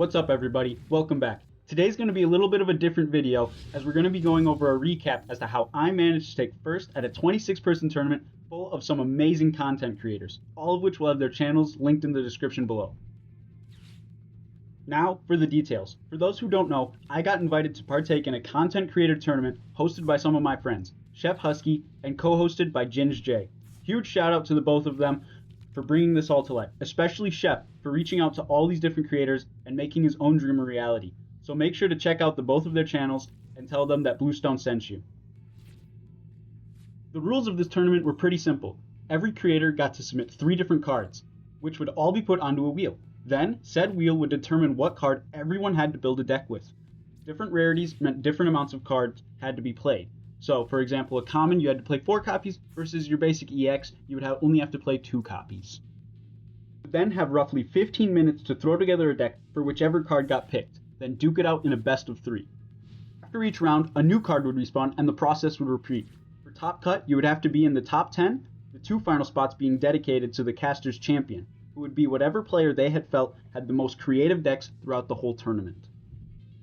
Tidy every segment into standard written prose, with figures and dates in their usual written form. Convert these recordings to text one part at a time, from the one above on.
What's up everybody? Welcome back. Today's going to be a little bit of a different video as we're going to be going over a recap as to how I managed to take first at a 26-person tournament full of some amazing content creators, all of which will have their channels linked in the description below. Now for the details. For those who don't know, I got invited to partake in a content creator tournament hosted by some of my friends, Chef Husky and co-hosted by GinJ. Huge shout out to the both of them for bringing this all to life, especially Chef for reaching out to all these different creators and making his own dream a reality. So make sure to check out the both of their channels and tell them that Bluestone sent you. The rules of this tournament were pretty simple. Every creator got to submit 3 different cards, which would all be put onto a wheel. Then, said wheel would determine what card everyone had to build a deck with. Different rarities meant different amounts of cards had to be played. So, for example, a common you had to play 4 copies versus your basic EX you would only have to play 2 copies. You would then have roughly 15 minutes to throw together a deck for whichever card got picked, then duke it out in a best of 3. After each round, a new card would respawn and the process would repeat. For top cut, you would have to be in the top 10, the 2 final spots being dedicated to the caster's champion, who would be whatever player they had felt had the most creative decks throughout the whole tournament.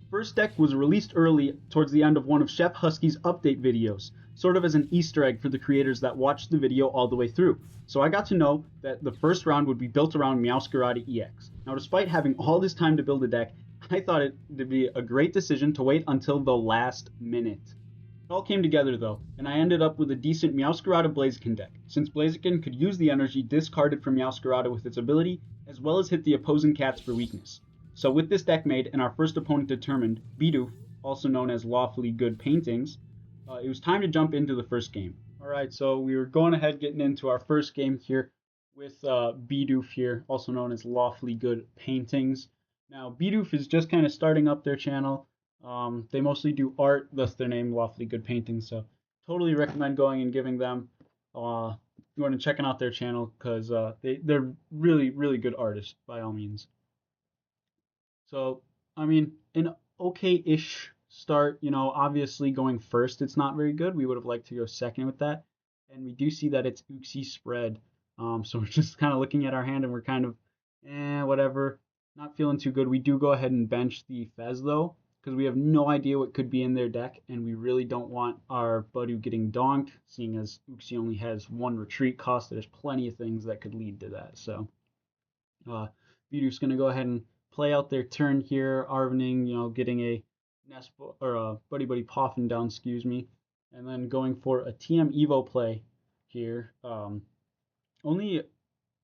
First deck was released early towards the end of one of Chef Husky's update videos, sort of as an Easter egg for the creators that watched the video all the way through. So I got to know that the first round would be built around Meowscarada EX. Now despite having all this time to build a deck, I thought it would be a great decision to wait until the last minute. It all came together though, and I ended up with a decent Meowscarada Blaziken deck, since Blaziken could use the energy discarded from Meowscarada with its ability, as well as hit the opposing cats for weakness. So with this deck made and our first opponent determined, Bidoof, also known as Lawfully Good Paintings, it was time to jump into the first game. Alright, so we were going ahead getting into our first game here with Bidoof here, also known as Lawfully Good Paintings. Now Bidoof is just kind of starting up their channel. They mostly do art, thus their name Lawfully Good Paintings, so totally recommend going and giving them going and checking out their channel because they're really good artists by all means. So, I mean, an okay-ish start, obviously going first, it's not very good. We would have liked to go second with that. And we do see that it's Uxie spread. So we're just kind of looking at our hand and we're kind of, whatever. Not feeling too good. We do go ahead and bench the Fez, though, because we have no idea what could be in their deck. And we really don't want our Budu getting donked, seeing as Uxie only has 1 retreat cost. There's plenty of things that could lead to that. So, Bidoof's going to go ahead and play out their turn here, Arvening, getting a nest or a Buddy Poffin down, and then going for a TM Evo play here.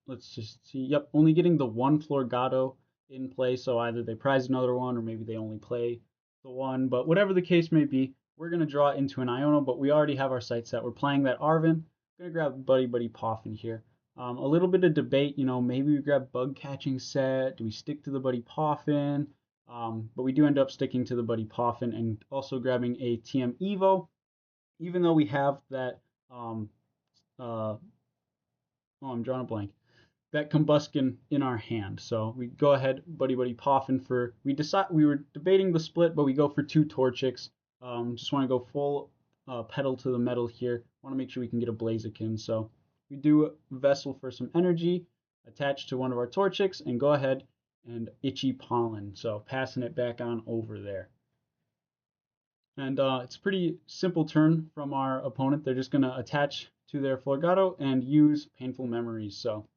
Let's just see, yep, only getting the 1 Florgato in play, so either they prize another one or maybe they only play the 1, but whatever the case may be, we're going to draw into an Iono, but we already have our sight set. We're playing that Arven. Going to grab Buddy Poffin here. A little bit of debate, maybe we grab Bug Catching Set. Do we stick to the Buddy Poffin? But we do end up sticking to the Buddy Poffin and also grabbing a TM Evo, even though we have that, I'm drawing a blank, that Combuskin in our hand. So we go ahead, Buddy Poffin for, we were debating the split, but we go for 2 Torchics. Just want to go full pedal to the metal here. Want to make sure we can get a Blaziken, so we do Vessel for some energy, attach to one of our Torchics, and go ahead and Itchy Pollen. So passing it back on over there. And it's a pretty simple turn from our opponent. They're just going to attach to their Florgato and use Painful Memories. So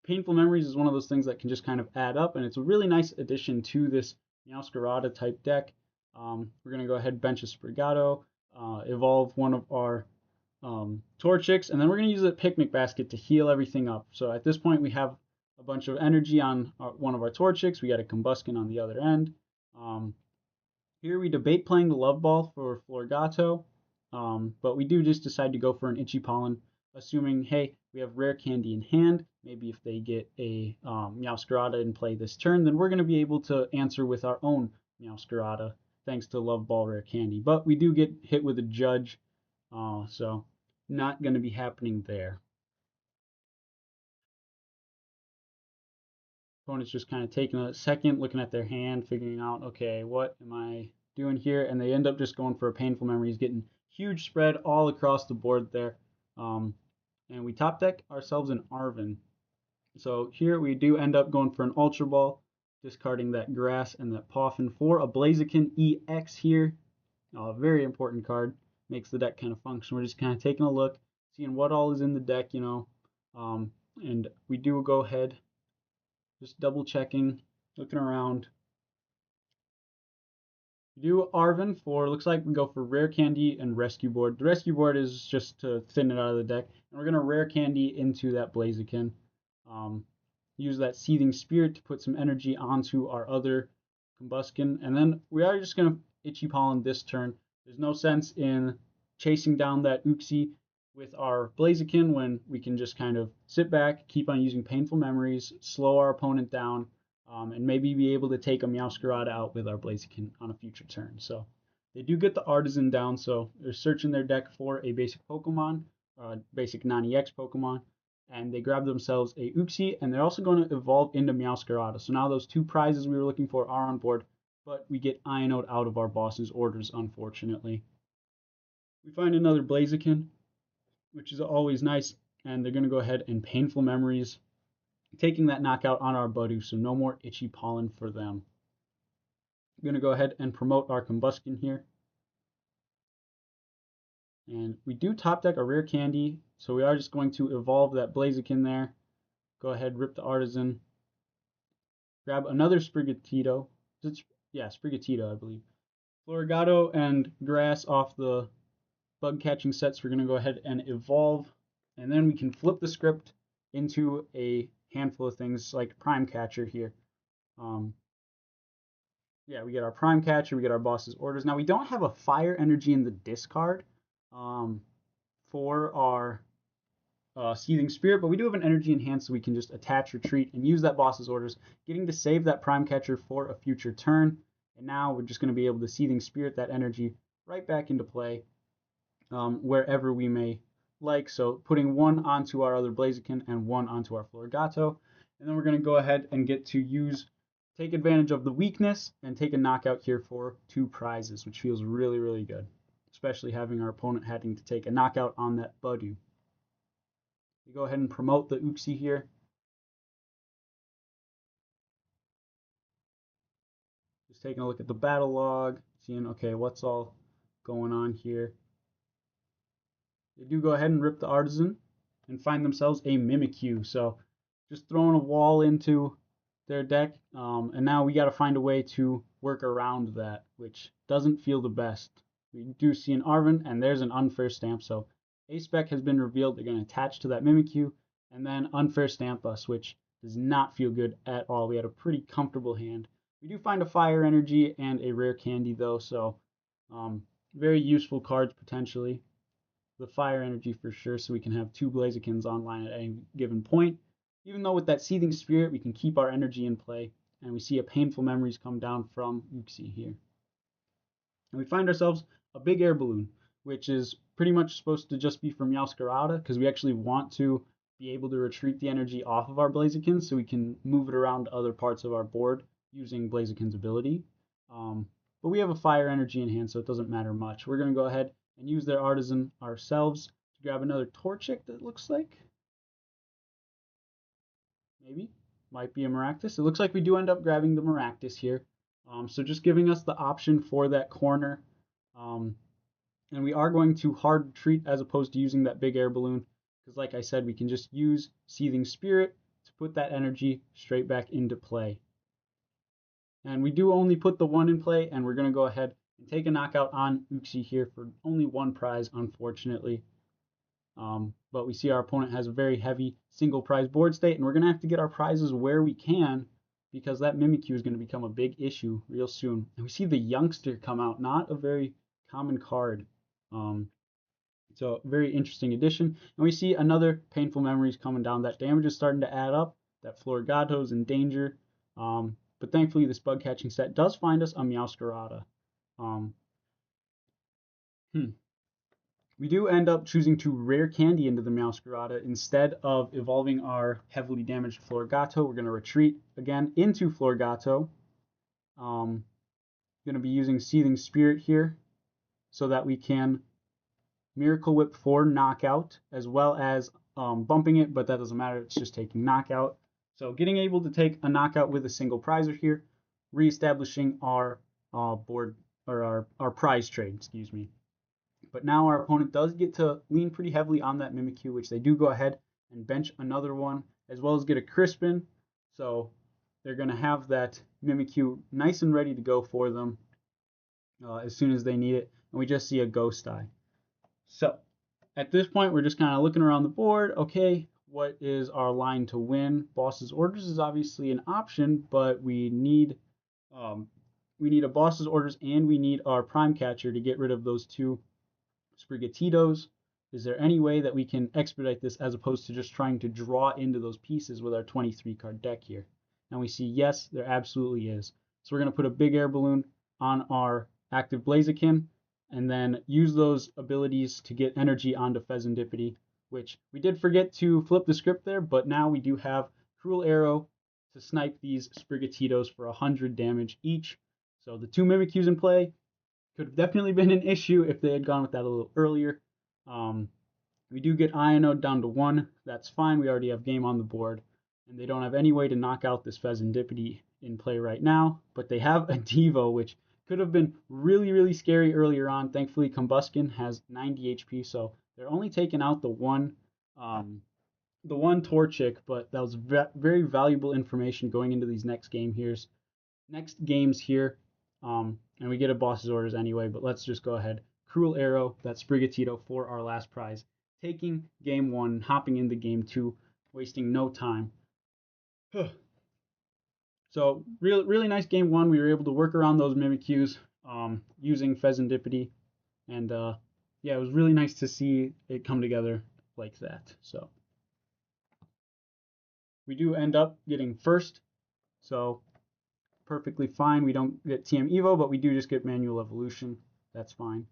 Painful Memories is one of those things that can just kind of add up, and it's a really nice addition to this Meowscarada type deck. We're going to go ahead, bench a Sprigato, evolve one of our Torchics, and then we're going to use a Picnic Basket to heal everything up. So at this point we have a bunch of energy on one of our Torchics. We got a Combuskin on the other end. Here we debate playing the Love Ball for Florgato, but we do just decide to go for an Itchy Pollen, assuming, hey, we have Rare Candy in hand. Maybe if they get a Meowscarada in play this turn, then we're going to be able to answer with our own Meowscarada, thanks to Love Ball Rare Candy. But we do get hit with a Judge, so not going to be happening there. Opponent's just kind of taking a second, looking at their hand, figuring out, okay, what am I doing here? And they end up just going for a Painful Memories, getting huge spread all across the board there. And we top deck ourselves an Arven. So here we do end up going for an Ultra Ball. discarding that grass and that Poffin for a Blaziken EX here. A very important card. Makes the deck kind of function. We're just kind of taking a look, seeing what all is in the deck, you know. And we do go ahead, just double checking, looking around. We do Arven for, looks like we go for Rare Candy and Rescue Board. The Rescue Board is just to thin it out of the deck. And we're going to Rare Candy into that Blaziken. Use that Seething Spirit to put some energy onto our other Combuskin. And then we are just going to Itchy Pollen this turn. There's no sense in chasing down that Uxie with our Blaziken when we can just kind of sit back, keep on using Painful Memories, slow our opponent down, and maybe be able to take a Meowscarada out with our Blaziken on a future turn. So they do get the Artisan down, so they're searching their deck for a basic Pokemon, basic non-EX Pokemon, and they grab themselves a Uxie, and they're also going to evolve into Meowscarada. So now those two prizes we were looking for are on board, but we get Ionode out of our boss's orders, unfortunately. We find another Blaziken, which is always nice, and they're going to go ahead and Painful Memories, taking that knockout on our Budu, so no more Itchy Pollen for them. I'm going to go ahead and promote our Combuskin here. And we do top deck a Rare Candy, so we are just going to evolve that Blaziken there. Go ahead, rip the Artisan. Grab another Sprigatito. Yeah, Sprigatito, I believe. Florigato and Grass off the bug catching sets. We're going to go ahead and evolve. And then we can flip the script into a handful of things like Prime Catcher here. Yeah, we get our Prime Catcher, we get our boss's orders. Now we don't have a Fire Energy in the discard for our Seething Spirit, but we do have an Energy Enhance, so we can just attach, retreat, and use that boss's orders, getting to save that Prime Catcher for a future turn. And now we're just going to be able to Seething Spirit that energy right back into play wherever we may like. So putting one onto our other Blaziken and one onto our Florigato. And then we're going to go ahead and get to take advantage of the weakness and take a knockout here for 2 prizes, which feels really, really good, especially having our opponent having to take a knockout on that Budu. We go ahead and promote the Uxie here. Just taking a look at the battle log, seeing, okay, what's all going on here. They do go ahead and rip the Artisan and find themselves a Mimikyu. So just throwing a wall into their deck, and now we got to find a way to work around that, which doesn't feel the best. We do see an Arven, and there's an Unfair Stamp, so a spec has been revealed. They're going to attach to that Mimikyu, and then Unfair Stamp us, which does not feel good at all. We had a pretty comfortable hand. We do find a Fire Energy and a Rare Candy, though, so very useful cards potentially. The Fire Energy for sure, so we can have 2 Blazikens online at any given point. Even though with that Seething Spirit, we can keep our energy in play, and we see a Painful Memories come down from Uxie here. And we find ourselves a big air balloon, which is pretty much supposed to just be for Meowscarada, because we actually want to be able to retreat the energy off of our Blaziken so we can move it around to other parts of our board using Blaziken's ability. But we have a Fire Energy in hand, so it doesn't matter much. We're going to go ahead and use their Artisan ourselves to grab another Torchic that looks like. Maybe. Might be a Maractus. It looks like we do end up grabbing the Maractus here. So just giving us the option for that corner. And we are going to hard retreat as opposed to using that big air balloon. Because like I said, we can just use Seething Spirit to put that energy straight back into play. And we do only put the 1 in play, and we're going to go ahead and take a knockout on Uxie here for only 1 prize, unfortunately. But we see our opponent has a very heavy single prize board state, and we're going to have to get our prizes where we can, because that Mimikyu is going to become a big issue real soon. And we see the Youngster come out, not a very common card. So very interesting addition. And we see another Painful Memories coming down. That damage is starting to add up. That Florigato is in danger. But thankfully this bug catching set does find us a Meowscarada. We do end up choosing to Rare Candy into the Meowscarada instead of evolving our heavily damaged Florigato. We're going to retreat again into Florigato. Going to be using Seething Spirit here so that we can Miracle Whip for knockout, as well as bumping it, but that doesn't matter. It's just taking knockout. So getting able to take a knockout with a single prizer here, reestablishing our board, or our prize trade, excuse me. But now our opponent does get to lean pretty heavily on that Mimikyu, which they do go ahead and bench another one, as well as get a Crispin. So they're going to have that Mimikyu nice and ready to go for them as soon as they need it. And we just see a Ghost Eye. So at this point, we're just kind of looking around the board. Okay, what is our line to win? Boss's Orders is obviously an option, but we need a Boss's Orders and we need our Prime Catcher to get rid of those two Sprigatitos. Is there any way that we can expedite this as opposed to just trying to draw into those pieces with our 23 card deck here? And we see yes, there absolutely is. So we're going to put a big air balloon on our active Blaziken and then use those abilities to get energy onto Pheasantipity, which we did forget to flip the script there, but now we do have Cruel Arrow to snipe these Sprigatitos for 100 damage each. So the two Mimikyus in play could have definitely been an issue if they had gone with that a little earlier. We do get Ionode down to 1. That's fine. We already have game on the board. And they don't have any way to knock out this Pheasantipity in play right now. But they have a Devo, which could have been really, really scary earlier on. Thankfully, Combuskin has 90 HP, so they're only taking out the one Torchic, but that was very valuable information going into these next games here. And we get a Boss's Orders anyway, but let's just go ahead. Cruel Arrow, that Sprigatito for our last prize. Taking game 1, hopping into game 2, wasting no time. So really nice game 1. We were able to work around those Mimikyus using Pheasantipity. And yeah, it was really nice to see it come together like that. So we do end up getting first. So perfectly fine. We don't get TM Evo, but we do just get Manual Evolution. That's fine.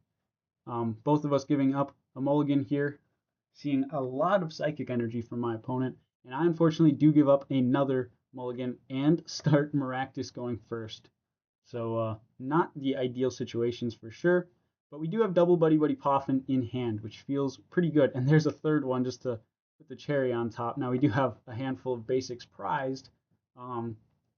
Both of us giving up a mulligan here, seeing a lot of psychic energy from my opponent, and I unfortunately do give up another mulligan and start Maractus going first. So not the ideal situations for sure, but we do have double Buddy Buddy Poffin in hand, which feels pretty good. And there's a third one just to put the cherry on top. Now we do have a handful of basics prized,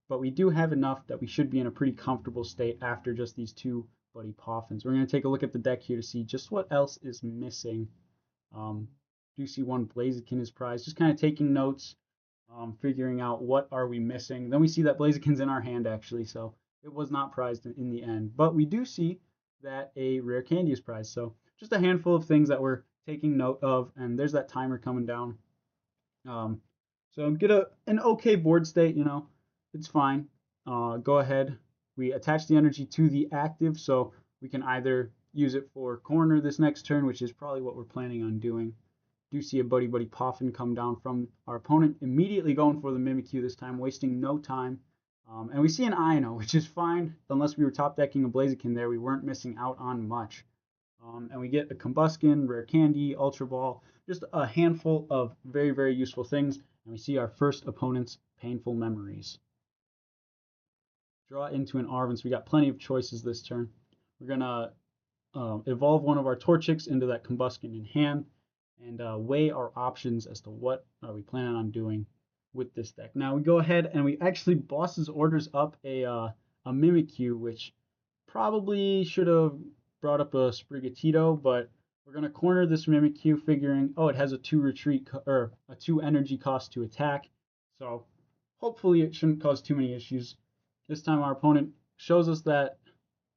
but we do have enough that we should be in a pretty comfortable state after just these two Buddy Poffins. We're going to take a look at the deck here to see just what else is missing. Do see one Blaziken is prized, just kind of taking notes, figuring out what are we missing. Then we see that Blaziken's in our hand actually, so it was not prized in the end. But we do see that a rare candy is prized, so just a handful of things that we're taking note of, and there's that timer coming down. So get an okay board state, it's fine. Go ahead. We attach the energy to the active, so we can either use it for corner this next turn, which is probably what we're planning on doing. Do see a Buddy Buddy Poffin come down from our opponent, immediately going for the Mimikyu this time, wasting no time. And we see an Ino, which is fine. Unless we were top decking a Blaziken there, we weren't missing out on much. And we get a Combuskin, Rare Candy, Ultra Ball, just a handful of very, very useful things. And we see our first opponent's Painful Memories. Draw into an Arven, so we got plenty of choices this turn. We're going to evolve one of our Torchics into that Combuskin in hand, and weigh our options as to what are we planning on doing with this deck. Now we go ahead and we actually Boss's Orders up a Mimikyu, which probably should have brought up a Sprigatito, but we're going to corner this Mimikyu figuring, oh, it has a 2 retreat or a 2 energy cost to attack, so hopefully it shouldn't cause too many issues. This time our opponent shows us that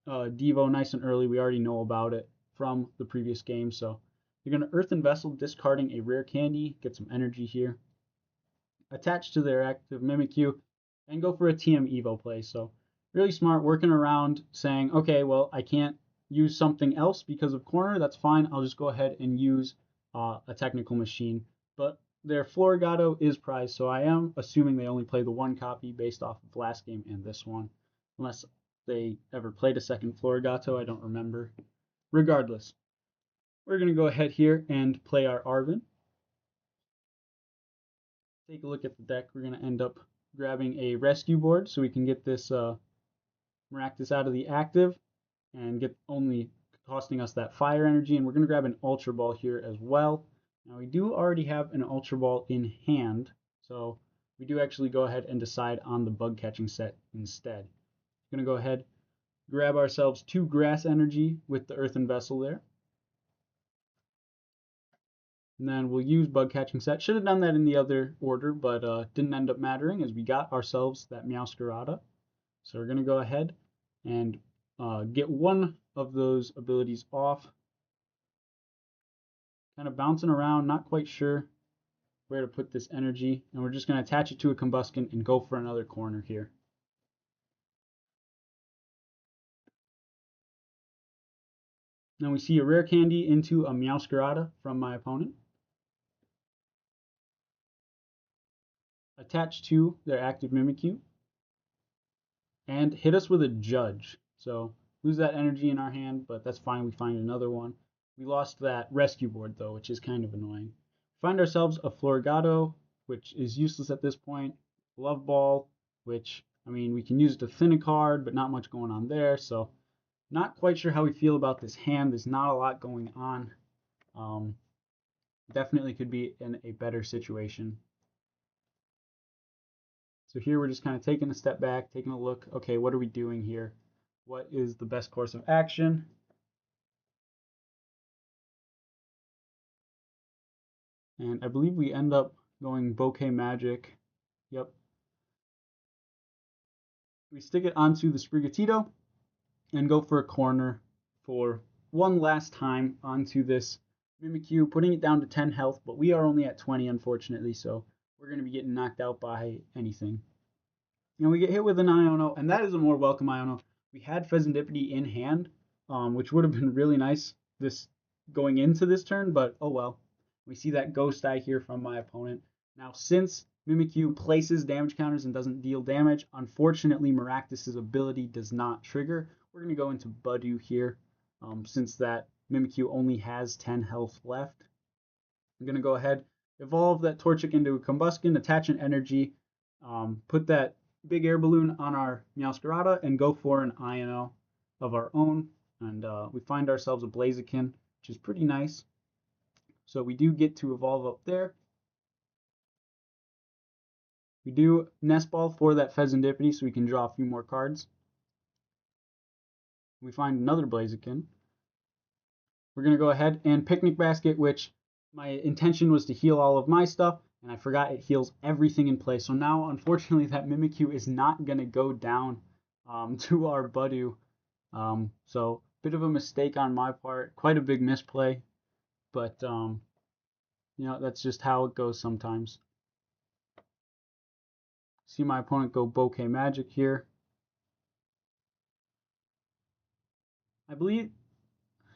Devo nice and early. We already know about it from the previous game, so they're going to Earthen Vessel, discarding a rare candy, get some energy here, attach to their active Mimikyu, and go for a TM Evo play. So really smart, working around, saying, okay, well, I can't use something else because of corner. That's fine. I'll just go ahead and use a Technical Machine. But their Florigato is prized, so I am assuming they only play the one copy based off of last game and this one. Unless they ever played a second Florigato, I don't remember. Regardless, we're going to go ahead here and play our Arven. Take a look at the deck. We're going to end up grabbing a rescue board so we can get this Maractus out of the active and get only costing us that fire energy. And we're going to grab an Ultra Ball here as well. Now we do already have an Ultra Ball in hand, so we do actually go ahead and decide on the bug catching set instead. We're going to go ahead, grab ourselves 2 grass energy with the earthen vessel there. And then we'll use bug catching set. Should have done that in the other order, but didn't end up mattering as we got ourselves that Meowscarada. So we're going to go ahead and get one of those abilities off. Kind of bouncing around, not quite sure where to put this energy. And we're just going to attach it to a Combuskin and go for another corner here. Now we see a rare candy into a Meowscarada from my opponent. Attach to their active Mimikyu. And hit us with a Judge. So lose that energy in our hand, but that's fine. We find another one. We lost that rescue board though, which is kind of annoying. Find ourselves a Florigado, which is useless at this point. Love Ball, which, I mean, we can use it to thin a card, but not much going on there. So not quite sure how we feel about this hand. There's not a lot going on. Definitely could be in a better situation. So here we're just kind of taking a step back, taking a look. Okay, what are we doing here? What is the best course of action? And I believe we end up going Bouquet Magic. Yep. We stick it onto the Sprigatito and go for a corner for one last time onto this Mimikyu, putting it down to 10 health, but we are only at 20, unfortunately, so we're going to be getting knocked out by anything. And we get hit with an Iono, and that is a more welcome Iono. We had Pheasantipede in hand, which would have been really nice this going into this turn, but oh well. We see that Ghost Eye here from my opponent. Now, since Mimikyu places damage counters and doesn't deal damage, unfortunately, Maractus's ability does not trigger. We're going to go into Budew here, since that Mimikyu only has 10 health left. I'm going to go ahead, evolve that Torchic into a Combuskin, attach an energy, put that big air balloon on our Meowscarada, and go for an Iono of our own. And we find ourselves a Blaziken, which is pretty nice. So we do get to evolve up there. We do Nest Ball for that Pheasantipede so we can draw a few more cards. We find another Blaziken. We're going to go ahead and Picnic Basket, which my intention was to heal all of my stuff, and I forgot it heals everything in play. So now, unfortunately, that Mimikyu is not going to go down to our Budew. So, bit of a mistake on my part, quite a big misplay, but, you know, that's just how it goes sometimes. See my opponent go Bouquet Magic here. I believe,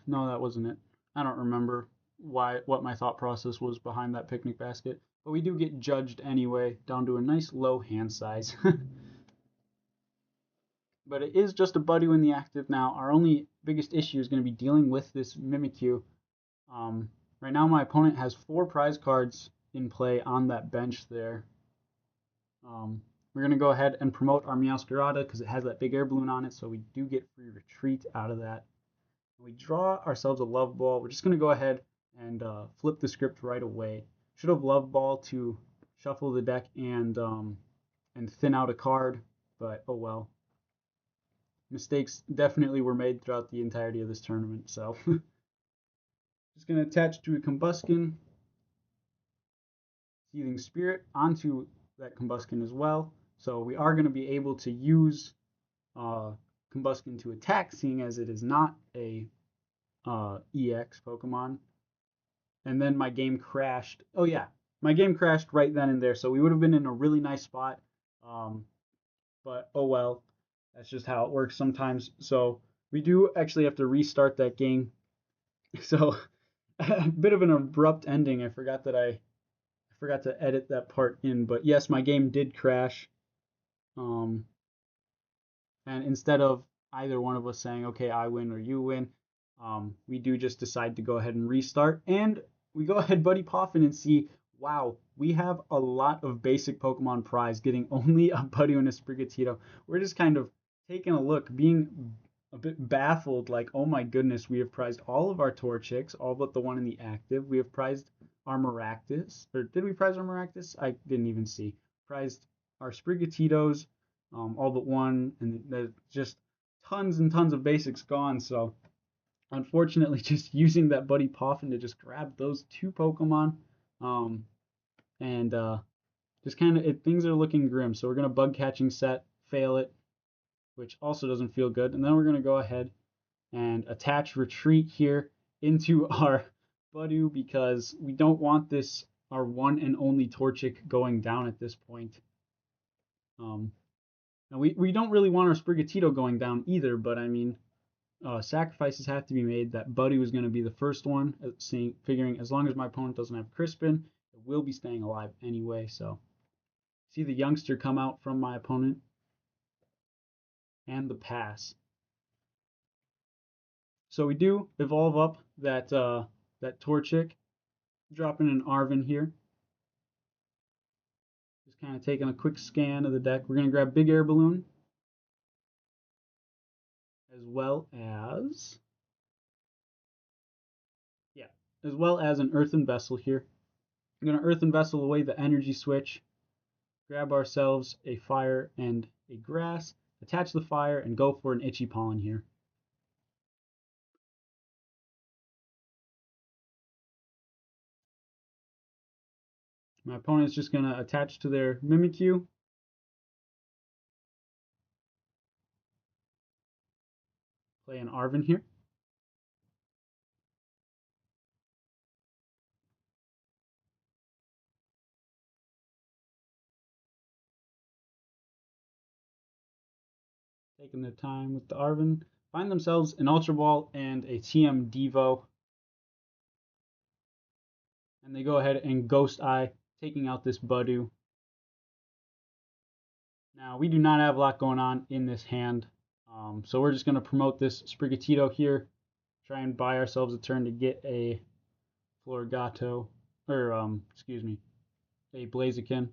no, that wasn't it. I don't remember what my thought process was behind that Picnic Basket, but we do get judged anyway, down to a nice low hand size. But it is just a Budew in the active now. Our only biggest issue is going to be dealing with this Mimikyu. Right now my opponent has 4 prize cards in play on that bench there. We're going to go ahead and promote our Meowscarada because it has that big air balloon on it, so we do get free retreat out of that. We draw ourselves a Love Ball. We're just going to go ahead and flip the script right away. Should have Love Ball to shuffle the deck and thin out a card, but oh well. Mistakes definitely were made throughout the entirety of this tournament, so just going to attach to a Combuskin, Seething Spirit onto that Combuskin as well. So we are going to be able to use Combuskin to attack, seeing as it is not a EX Pokemon. And then my game crashed. Oh yeah, my game crashed right then and there, so we would have been in a really nice spot. But oh well, that's just how it works sometimes. So we do actually have to restart that game. So a bit of an abrupt ending. I forgot to edit that part in, but yes, my game did crash. And instead of either one of us saying, okay, I win or you win, we do just decide to go ahead and restart. And we go ahead, Buddy Poffin, and see, wow, we have a lot of basic Pokemon prize, getting only a Budew and a Sprigatito. We're just kind of taking a look, being a bit baffled, like, oh my goodness, we have prized all of our Torchics, all but the one in the active. We have prized our Maractus. Or did we prize our Maractus? I didn't even see. prized our Sprigatitos, all but one, and there's just tons and tons of basics gone. So unfortunately, just using that Buddy Poffin to just grab those two Pokemon, um, and just kind of things are looking grim. So we're gonna bug catching set, fail it, which also doesn't feel good, and then we're gonna go ahead and attach retreat here into our Budu because we don't want this our one and only Torchic going down at this point. And we don't really want our Sprigatito going down either, but I mean, sacrifices have to be made. That Buddy was going to be the first one, figuring as long as my opponent doesn't have Crispin, it will be staying alive anyway. So, see the youngster come out from my opponent, and the pass. So we do evolve up that Torchic, dropping an Arven here. Just kind of taking a quick scan of the deck. We're going to grab Big Air Balloon, as well as an Earthen Vessel here. I'm going to Earthen Vessel away the energy switch, grab ourselves a fire and a grass, attach the fire, and go for an Itchy Pollen here. My opponent's just going to attach to their Mimikyu. Play an Arven here. Taking their time with the Arven. Find themselves an Ultra Ball and a TM Devo. And they go ahead and Ghost Eye, taking out this Budu. Now, we do not have a lot going on in this hand, so we're just going to promote this Sprigatito here, try and buy ourselves a turn to get a Florigato, or, excuse me, a Blaziken.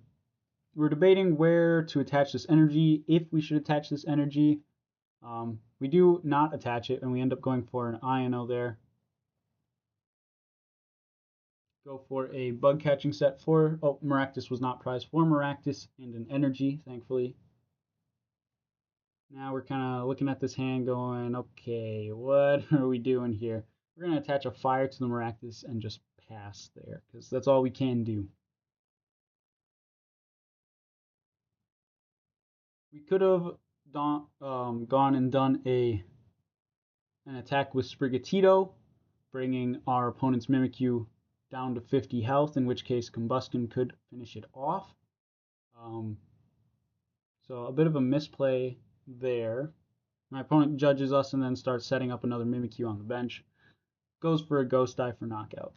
We're debating where to attach this energy, if we should attach this energy. We do not attach it, and we end up going for an Iono there. Go for a bug catching set for, oh, Maractus was not prized for Maractus, and an energy, thankfully. Now we're kind of looking at this hand going, okay, what are we doing here? We're going to attach a fire to the Maractus and just pass there, because that's all we can do. We could have gone and done an attack with Sprigatito, bringing our opponent's Mimikyu down to 50 health, in which case Combustion could finish it off. So a bit of a misplay there. My opponent judges us and then starts setting up another Mimikyu on the bench. Goes for a Ghost Eye for knockout.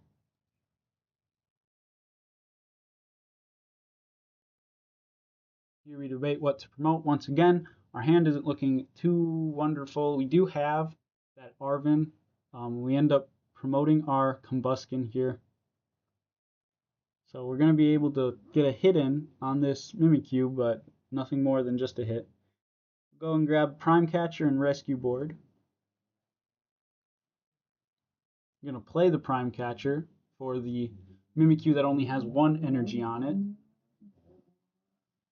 Here we debate what to promote. Once again, our hand isn't looking too wonderful. We do have that Arven. We end up promoting our Combustion here. So we're going to be able to get a hit in on this Mimikyu, but nothing more than just a hit. Go and grab Prime Catcher and Rescue Board. I'm going to play the Prime Catcher for the Mimikyu that only has one energy on it.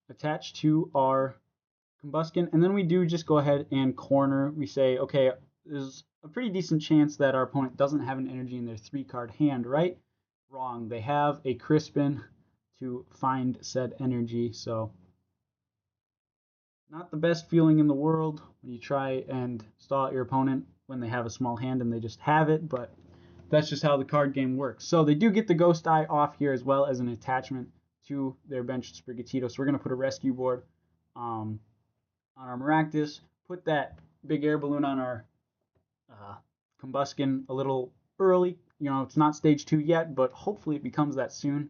Attached to our Combustion, and then we do just go ahead and corner. We say, okay, there's a pretty decent chance that our opponent doesn't have an energy in their 3-card hand, right? Wrong. They have a Crispin to find said energy, so not the best feeling in the world when you try and stall out your opponent when they have a small hand and they just have it, but that's just how the card game works. So they do get the Ghost Eye off here as well as an attachment to their benched Sprigatito. So we're going to put a Rescue Board on our Maractus, put that Big Air Balloon on our Combustion a little early. You know, it's not stage 2 yet, but hopefully it becomes that soon.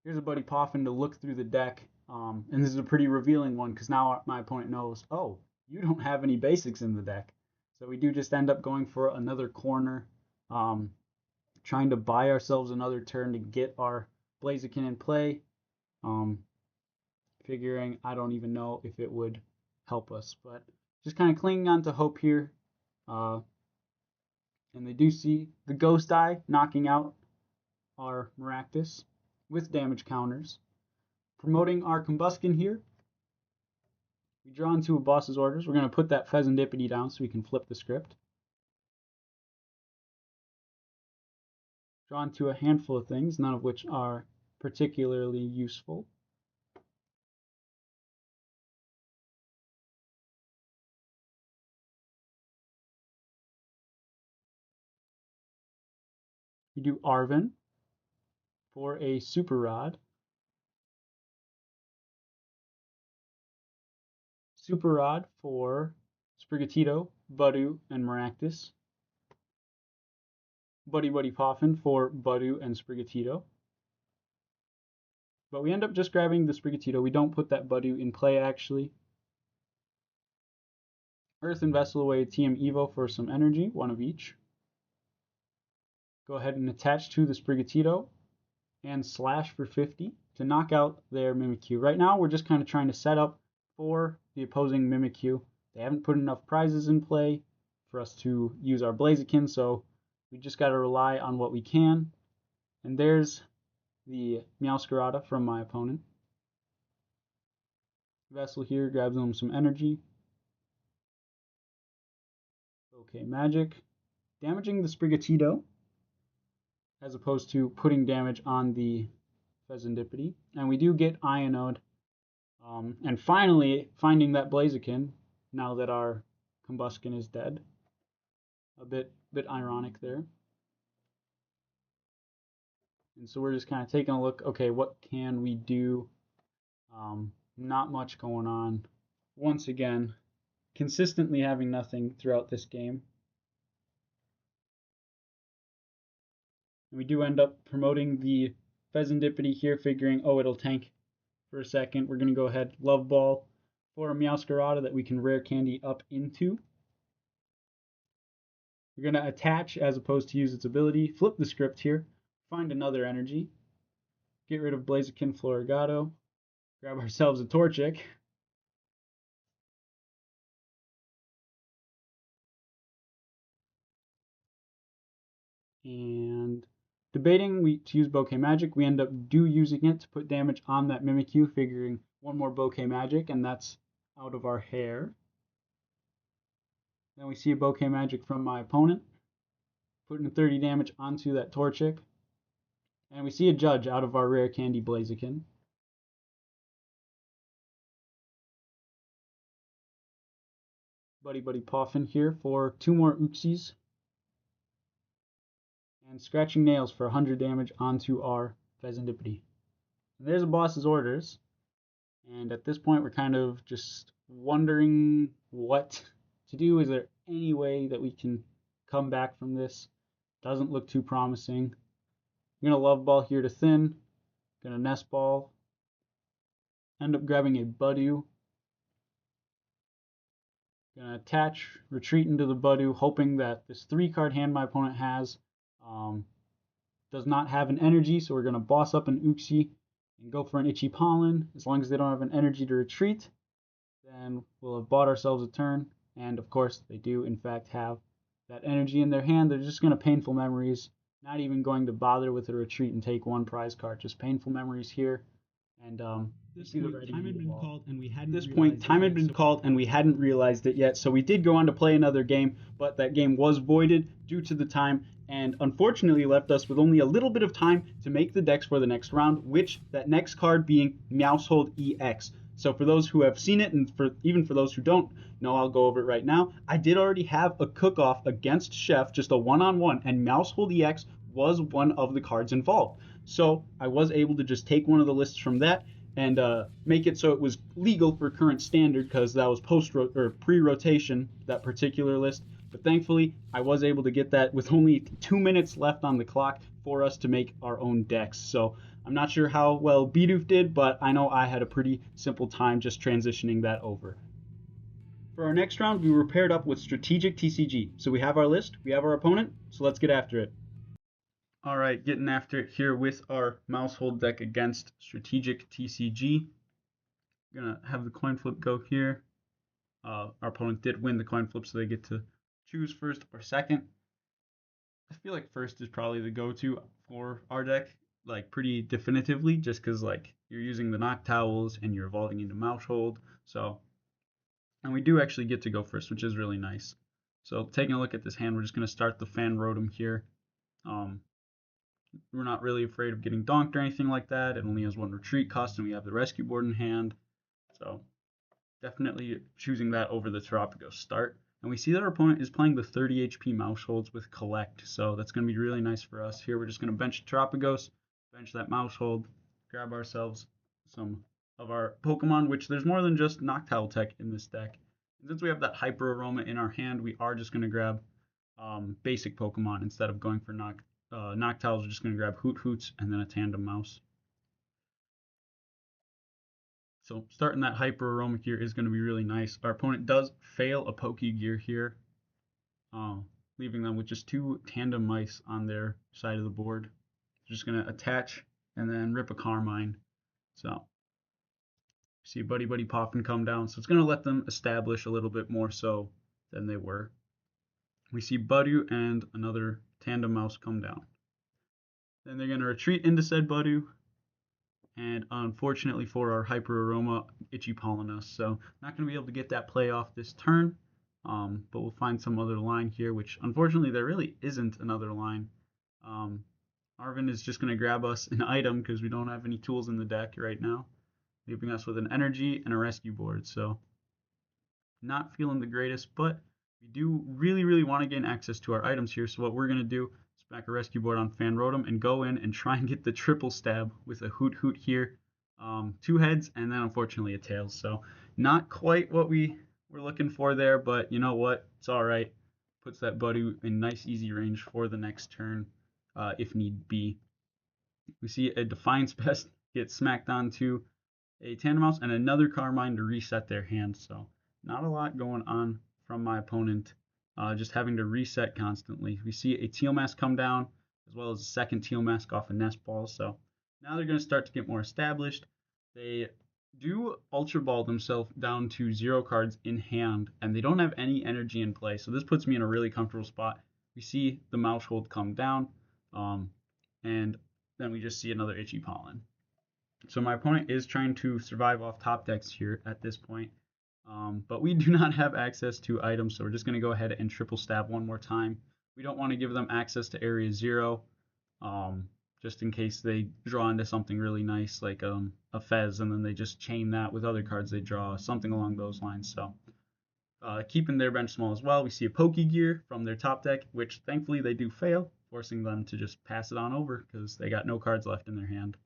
Here's a Buddy Poffin to look through the deck, and this is a pretty revealing one because now my opponent knows, oh, you don't have any basics in the deck. So we do just end up going for another corner, trying to buy ourselves another turn to get our Blaziken in play, figuring I don't even know if it would help us, but just kind of clinging on to hope here. And they do see the Ghost Eye knocking out our Maractus with damage counters. promoting our Combuskin here. We draw into a boss's orders. We're going to put that Pheasantipity down so we can flip the script. Draw into a handful of things, none of which are particularly useful. We do Arven for a Super Rod. Super Rod for Sprigatito, Budu, and Maractus. Buddy Buddy Poffin for Budu and Sprigatito. But we end up just grabbing the Sprigatito. We don't put that Budu in play, actually. Earth and Vessel away TM Evo for some energy, one of each. Go ahead and attach to the Sprigatito and slash for 50 to knock out their Mimikyu. Right now, we're just kind of trying to set up for the opposing Mimikyu. They haven't put enough prizes in play for us to use our Blaziken, so we just got to rely on what we can. And there's the Meowscarada from my opponent. Vessel here grabs them some energy. Okay, magic. Damaging the Sprigatito as opposed to putting damage on the Pheasantipity. And we do get Ionode. And finally, finding that Blaziken now that our Combuskin is dead. A bit ironic there. And so we're just kind of taking a look, okay, what can we do? Not much going on. Once again, consistently having nothing throughout this game. And we do end up promoting the Pheasantipity here, figuring, oh, it'll tank for a second. We're going to go ahead, Love Ball for a Meowscarada that we can rare candy up into. We're going to attach as opposed to use its ability. Flip the script here. Find another energy. Get rid of Blaziken Florigato. Grab ourselves a Torchic. And debating to use Bouquet Magic, we end up using it to put damage on that Mimikyu, figuring one more Bouquet Magic, and that's out of our hair. Then we see a Bouquet Magic from my opponent, putting 30 damage onto that Torchic. And we see a Judge out of our rare candy Blaziken. Buddy Buddy Poffin here for 2 more Uxies. And Scratching Nails for 100 damage onto our Pheasantipity. And there's a boss's orders. And at this point, we're kind of just wondering what to do. Is there any way that we can come back from this? Doesn't look too promising. I'm going to Love Ball here to thin. Going to Nest Ball. End up grabbing a Budu. Going to attach, retreat into the Budu, hoping that this 3-card hand my opponent has does not have an energy, so we're going to boss up an Uxie and go for an Itchy Pollen. As long as they don't have an energy to retreat, then we'll have bought ourselves a turn. And of course, they do in fact have that energy in their hand. They're just going to Painful Memories, not even going to bother with a retreat and take 1 prize card. Just Painful Memories here. And this point, time had been called and we hadn't realized it yet. So we did go on to play another game, but that game was voided due to the time, and unfortunately left us with only a little bit of time to make the decks for the next round, which that next card being Meowshold EX. So for those who have seen it, and even for those who don't know, I'll go over it right now. I did already have a Cookoff against Chef, just a one-on-one, and Meowshold EX was one of the cards involved. So I was able to just take one of the lists from that and make it so it was legal for current standard, because that was pre-rotation, that particular list. But thankfully, I was able to get that with only 2 minutes left on the clock for us to make our own decks. So I'm not sure how well Bidoof did, but I know I had a pretty simple time just transitioning that over. For our next round, we were paired up with Strategic TCG. So we have our list, we have our opponent, so let's get after it. Alright, getting after it here with our Meowshold deck against Strategic TCG. Gonna have the coin flip go here. Our opponent did win the coin flip, so they get to choose first or second. I feel like first is probably the go-to for our deck. like pretty definitively, just because like you're using the knock towels and you're evolving into mouse hold. So, and we do actually get to go first, which is really nice. So taking a look at this hand, we're just going to start the fan rotom here. Um, we're not really afraid of getting donked or anything like that. It only has one retreat cost, and we have the rescue board in hand. So definitely choosing that over the Terapagos start. And we see that our opponent is playing the 30 HP mouse holds with collect, so that's going to be really nice for us. Here we're just going to bench Terapagos, bench that mouse hold, grab ourselves some of our Pokemon, which there's more than just Noctowl Tech in this deck. And since we have that Hyper Aroma in our hand, we are just going to grab basic Pokemon instead of going for Noctowls. We're just going to grab Hoot Hoots and then a Tandem Mouse. So starting that Hyper Aroma here is going to be really nice. Our opponent does fail a Pokegear here, leaving them with just 2 Tandem Mice on their side of the board. Just going to attach and then rip a Carmine. So see Buddy Buddy Poffin come down. So it's going to let them establish a little bit more so than they were. We see Budew and another Tandem Mouse come down. Then they're going to retreat into said Budew. And unfortunately for our Hyper Aroma, Itchy Pollen us. So not going to be able to get that play off this turn. But we'll find some other line here, which unfortunately there really isn't another line. Arvin is just going to grab us an item because we don't have any tools in the deck right now, leaving us with an energy and a rescue board. So not feeling the greatest, but we do really want to gain access to our items here. So what we're going to do is back a rescue board on Fan Rotom and go in and try and get the triple stab with a Hoot Hoot here. 2 heads and then unfortunately a tails. So not quite what we were looking for there, but you know what? It's all right. Puts that Buddy in nice easy range for the next turn if need be. We see a Defiance Pest get smacked onto a Tandem Mouse and another Carmine to reset their hand. So not a lot going on from my opponent, just having to reset constantly. We see a Teal Mask come down, as well as a second Teal Mask off a Nest Ball. So now they're going to start to get more established. They do Ultra Ball themselves down to 0 cards in hand, and they don't have any energy in play. So this puts me in a really comfortable spot. We see the Mouse Hold come down, and then we just see another Itchy Pollen. So my opponent is trying to survive off top decks here at this point. But we do not have access to items, so we're just going to go ahead and triple stab one more time. We don't want to give them access to Area 0, just in case they draw into something really nice like a Fez, and then they just chain that with other cards they draw, something along those lines. So keeping their bench small as well. We see a Pokegear from their top deck, which thankfully they do fail, forcing them to just pass it on over because they got no cards left in their hand.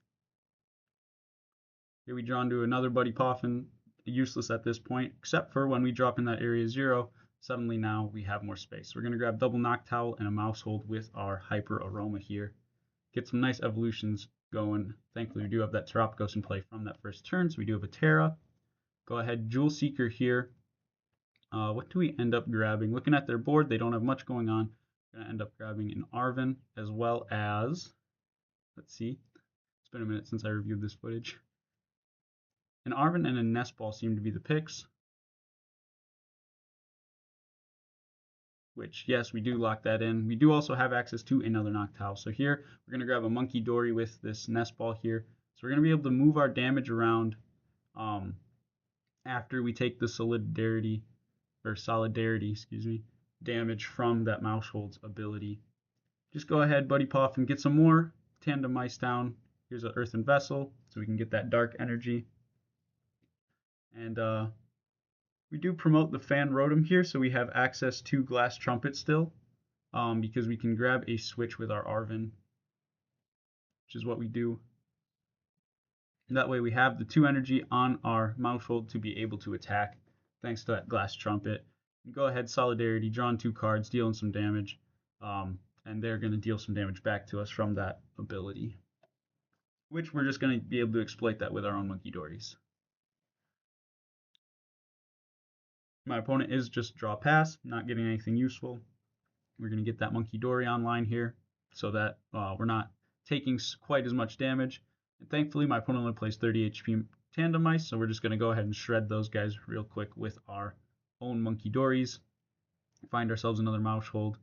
Here we draw into another Buddy Poffin, useless at this point, except for when we drop in that Area 0, suddenly now we have more space. We're going to grab double Noctowl and a Mouse Hold with our Hyper Aroma here. Get some nice evolutions going. Thankfully, we do have that Terapagos in play from that first turn, so we do have a Terra. Go ahead, Jewel Seeker here. What do we end up grabbing? Looking at their board, they don't have much going on. We're going to end up grabbing an Arvin, as well as, let's see, it's been a minute since I reviewed this footage. An Arvin and a Nest Ball seem to be the picks. Which, yes, we do lock that in. We do also have access to another Noctowl. So here, we're going to grab a Monkey Dory with this Nest Ball here. So we're going to be able to move our damage around after we take the solidarity, damage from that Mouse Hold's ability. Just go ahead, Buddy Puff, and get some more Tandem Mice down. Here's an Earthen Vessel, so we can get that dark energy. And we do promote the Fan Rotom here, so we have access to Glass Trumpet still, because we can grab a switch with our Arvin, which is what we do. And that way we have the 2 energy on our Mouse Hold to be able to attack, thanks to that Glass Trumpet. And go ahead, Solidarity, draw in 2 cards, dealing some damage, and they're going to deal some damage back to us from that ability, which we're just going to be able to exploit that with our own Monkey Dories. My opponent is just draw pass, not getting anything useful. We're going to get that Monkey Dory online here so that we're not taking quite as much damage. And thankfully, my opponent only plays 30 HP Tandem Mice, so we're just going to go ahead and shred those guys real quick with our own Monkey Dories. Find ourselves another Mouse Hold.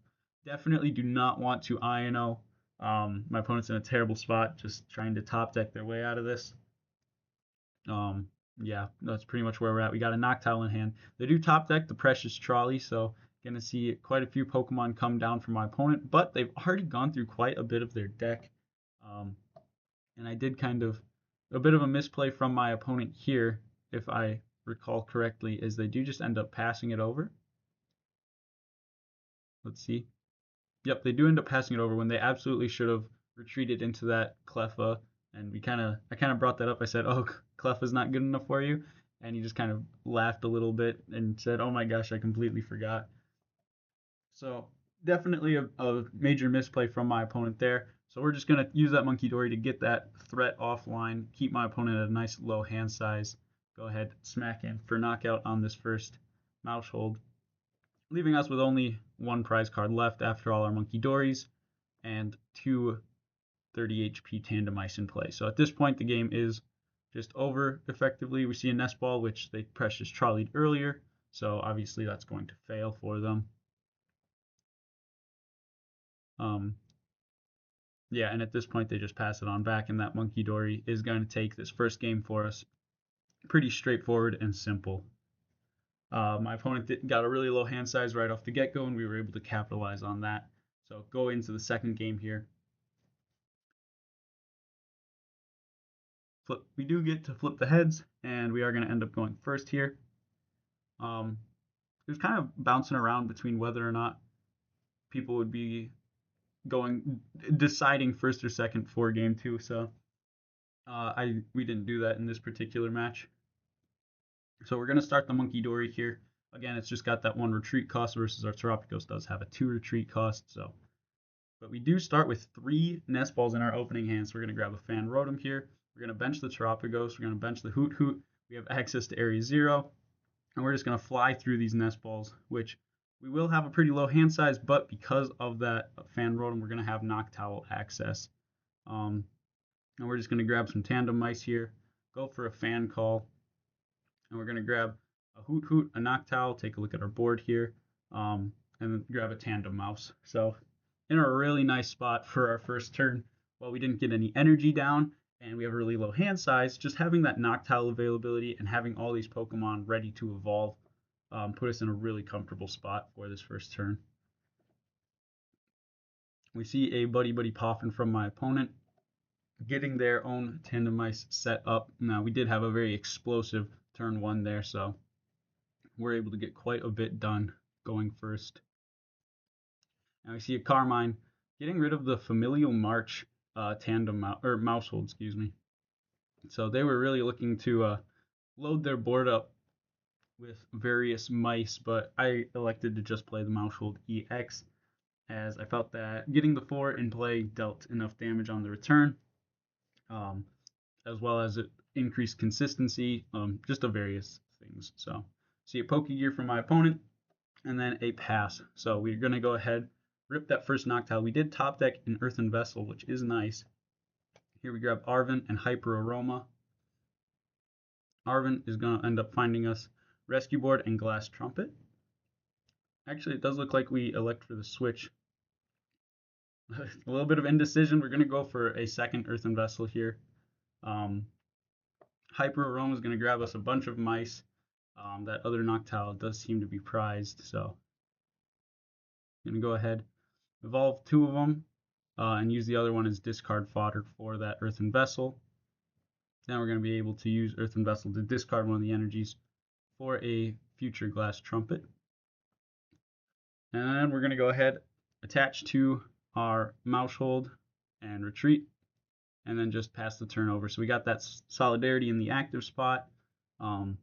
Definitely do not want to INO My opponent's in a terrible spot, just trying to top deck their way out of this. Yeah, that's pretty much where we're at. We got a Noctowl in hand. They do top deck the Precious Trolley, so gonna see quite a few Pokemon come down from my opponent, but they've already gone through quite a bit of their deck. Um, and I did kind of a bit of a misplay from my opponent here, if I recall correctly, is they do just end up passing it over. Let's see. Yep, they do end up passing it over when they absolutely should have retreated into that Cleffa. And I kind of brought that up. I said, "Oh, Cleffa's not good enough for you," and he just kind of laughed a little bit and said, "Oh my gosh, I completely forgot." So definitely a major misplay from my opponent there. So we're just gonna use that Monkey Dory to get that threat offline, keep my opponent at a nice low hand size. Go ahead, smack in for knockout on this first mouse hold, leaving us with only one prize card left after all our Monkey Dories and two 30 HP tandem ice in play. So at this point, the game is just over effectively. We see a nest ball, which they precious trolleyed earlier, so obviously that's going to fail for them. Yeah, and at this point, they just pass it on back, and that Monkey Dory is going to take this first game for us. Pretty straightforward and simple. My opponent got a really low hand size right off the get-go, and we were able to capitalize on that. So go into the second game here. We do get to flip the heads, and we are going to end up going first here. It was kind of bouncing around between whether or not people would be deciding first or second for game two. So we didn't do that in this particular match. So we're going to start the Monkey Dory here. Again, it's just got that one retreat cost versus our Terapagos does have a 2 retreat cost. So, but we do start with 3 nest balls in our opening hand. So we're going to grab a Fan Rotom here. We're going to bench the Terapagos. We're going to bench the Hoot Hoot. We have access to Area 0. And we're just going to fly through these nest balls, which we will have a pretty low hand size, but because of that Fan Rotom, we're going to have Noctowl access. And we're just going to grab some tandem mice here, go for a fan call, and we're going to grab a Hoot Hoot, a Noctowl, take a look at our board here, and then grab a tandem mouse. So in a really nice spot for our first turn. While we didn't get any energy down, and we have a really low hand size, just having that Noctowl availability and having all these Pokemon ready to evolve put us in a really comfortable spot for this first turn. We see a Buddy Buddy Poffin from my opponent getting their own tandem mice set up. Now, we did have a very explosive turn 1 there, so we're able to get quite a bit done going first. Now we see a Carmine getting rid of the Familial March mouse hold, excuse me. So they were really looking to load their board up with various mice, but I elected to just play the Mousehold EX, as I felt that getting the 4 in play dealt enough damage on the return, as well as it increased consistency, just of various things. So see a Pokegear from my opponent, and then a pass. So we're going to go ahead, rip that first Noctowl. We did top deck an Earthen Vessel, which is nice. Here we grab Arven and Hyper Aroma. Arven is going to end up finding us Rescue Board and Glass Trumpet. Actually, it does look like we elect for the switch. A little bit of indecision. We're going to go for a second Earthen Vessel here. Hyper Aroma is going to grab us a bunch of mice. That other Noctowl does seem to be prized, so I'm going to go ahead, evolve 2 of them, and use the other one as discard fodder for that Earthen Vessel. Now we're going to be able to use Earthen Vessel to discard one of the energies for a future Glass Trumpet. And we're going to go ahead, attach to our Mousehold and retreat, and then just pass the turn over. So we got that Solidarity in the active spot, and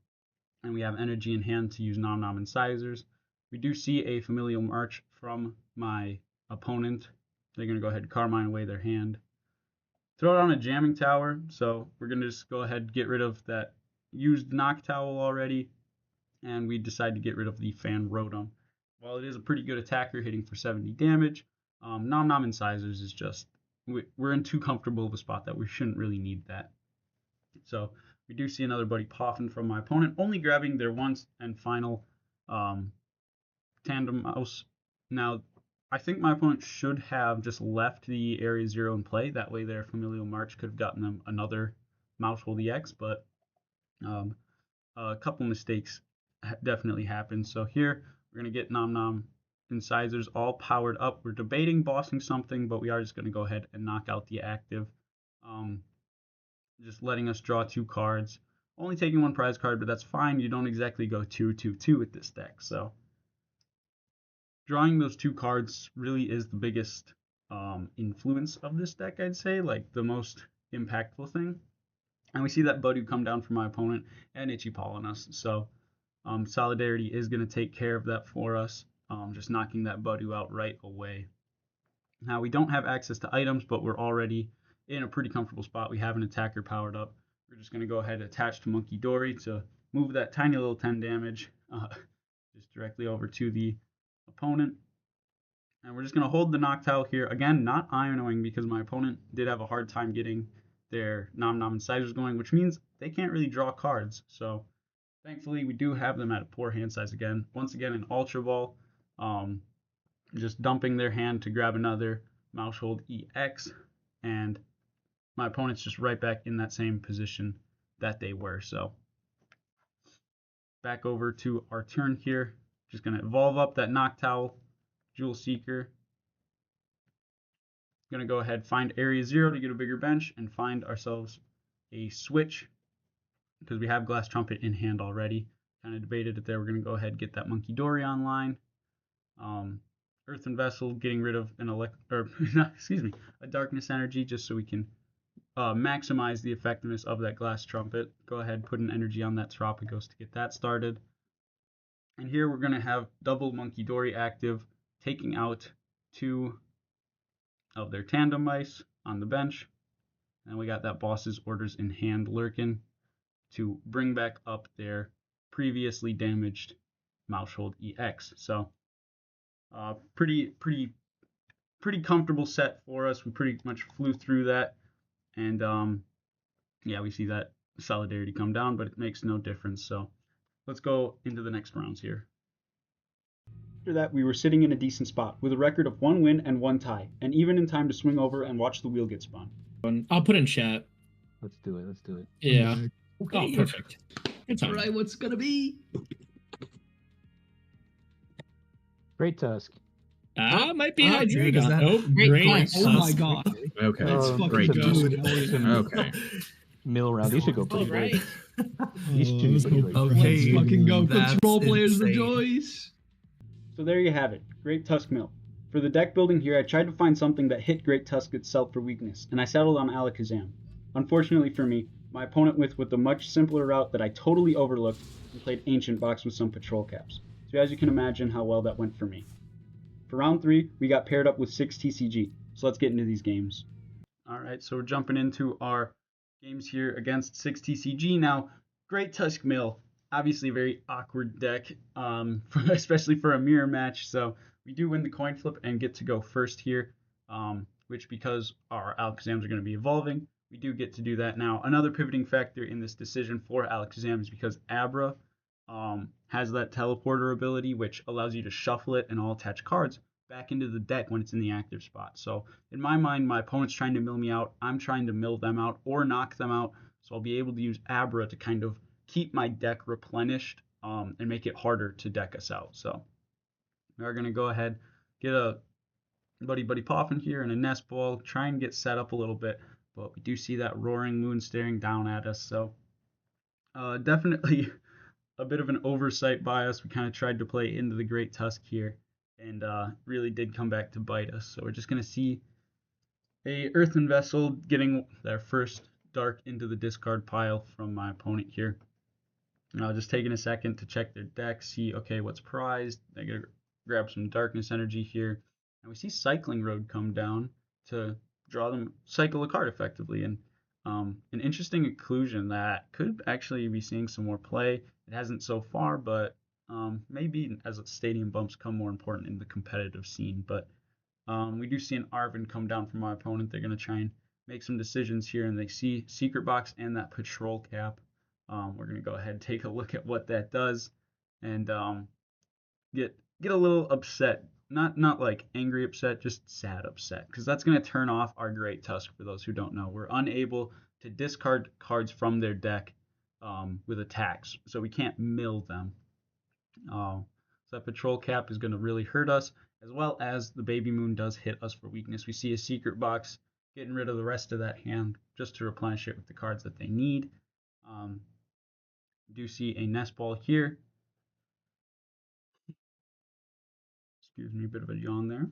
we have energy in hand to use Nom Nom Incisors. We do see a Familial March from my opponent. They're going to go ahead and Carmine away their hand. Throw it on a Jamming Tower, so we're going to just go ahead and get rid of that used Noctowl already, and we decide to get rid of the Fan Rotom. While it is a pretty good attacker, hitting for 70 damage, Nom Nom Incisors is just, we're in too comfortable of a spot that we shouldn't really need that. So we do see another Buddy Poffin from my opponent, only grabbing their once and final tandem mouse. Now, I think my opponent should have just left the Area 0 in play. That way their Familial March could have gotten them another Mousehold EX, but um, a couple mistakes definitely happened. So here we're going to get Nom Nom Incisors all powered up. We're debating bossing something, but we are just going to go ahead and knock out the active. Just letting us draw 2 cards. Only taking 1 prize card, but that's fine. You don't exactly go 2-2-2 with this deck. So drawing those 2 cards really is the biggest influence of this deck, I'd say, like the most impactful thing. And we see that Budu come down from my opponent and Itchy Paw on us. So Solidarity is going to take care of that for us, just knocking that Budu out right away. Now, we don't have access to items, but we're already in a pretty comfortable spot. We have an attacker powered up. We're just going to go ahead and attach to Monkey Dory to move that tiny little 10 damage just directly over to the opponent. And we're just going to hold the Noctowl here. Again, not Ionoing because my opponent did have a hard time getting their Nom Nom Incisors going, which means they can't really draw cards. So thankfully, we do have them at a poor hand size again. Once again, an Ultra Ball, just dumping their hand to grab another Mousehold EX, and my opponent's just right back in that same position that they were. So back over to our turn here. Just going to evolve up that Noctowl, Jewel Seeker. Going to go ahead, find Area 0 to get a bigger bench, and find ourselves a switch because we have Glass Trumpet in hand already. Kind of debated it there. We're going to go ahead and get that Monkey Dory online. Earthen Vessel, getting rid of an a Darkness Energy just so we can maximize the effectiveness of that Glass Trumpet. Go ahead, put an energy on that Terapagos to get that started. And here we're going to have double Monkey Dory active, taking out 2 of their Tandem Mice on the bench. And we got that Boss's Orders in hand lurking to bring back up their previously damaged Mousehold EX. So pretty comfortable set for us. We pretty much flew through that. And yeah, we see that Solidarity come down, but it makes no difference. So let's go into the next rounds here. After that, we were sitting in a decent spot with a record of 1 win and 1 tie, and even in time to swing over and watch the wheel get spun. I'll put in chat. Let's do it. Yeah. Okay. Oh, perfect. Good time. All right, what's gonna be? Great Tusk. Might be Dude, is Hydreigon. that- Oh, Great. Oh my Tusk. god. Okay. That's fucking Great good. Okay. Mill round. He should go All pretty right. great. He's pretty great. Okay, let's fucking go. that's Control players insane. rejoice. So there you have it, Great Tusk Mill. For the deck building here, I tried to find something that hit Great Tusk itself for weakness, and I settled on Alakazam. Unfortunately for me, my opponent went with the much simpler route that I totally overlooked and played Ancient Box with some Patrol Caps. So as you can imagine how well that went for me. For round 3, we got paired up with 6 TCG, so let's get into these games. Alright, so we're jumping into our games here against 6 TCG. Now, Great Tusk Mill, obviously a very awkward deck, especially for a mirror match, so we do win the coin flip and get to go first here, which because our Alakazams are going to be evolving, we do get to do that. Now, another pivoting factor in this decision for Alakazam is because Abra has that teleporter ability, which allows you to shuffle it and all attached cards back into the deck when it's in the active spot. So in my mind, my opponent's trying to mill me out, I'm trying to mill them out or knock them out, so I'll be able to use Abra to kind of keep my deck replenished and make it harder to deck us out. So we're going to go ahead, get a Buddy Poffin here and a Nest Ball, try and get set up a little bit, but we do see that Roaring Moon staring down at us, so definitely a bit of an oversight by us. We kind of tried to play into the Great Tusk here and really did come back to bite us. So we're just going to see a Earthen Vessel getting their first dark into the discard pile from my opponent here. Just taking a second to check their deck, see, okay, what's prized. They're going to grab some Darkness Energy here. And we see Cycling Road come down to draw them, cycle a card effectively. And an interesting inclusion that could actually be seeing some more play. It hasn't so far, but maybe as stadium bumps come more important in the competitive scene. But we do see an Arven come down from my opponent. They're going to try and make some decisions here, and they see Secret Box and that Patrol Cap. We're going to go ahead and take a look at what that does and get a little upset not like angry upset, just sad upset, because that's going to turn off our Great Tusk. For those who don't know, we're unable to discard cards from their deck with attacks, so we can't mill them. So that Patrol Cap is going to really hurt us, as well as the Baby Moon does hit us for weakness. We see a Secret Box getting rid of the rest of that hand just to replenish it with the cards that they need. Do see a Nest Ball here. Excuse me, a bit of a yawn there.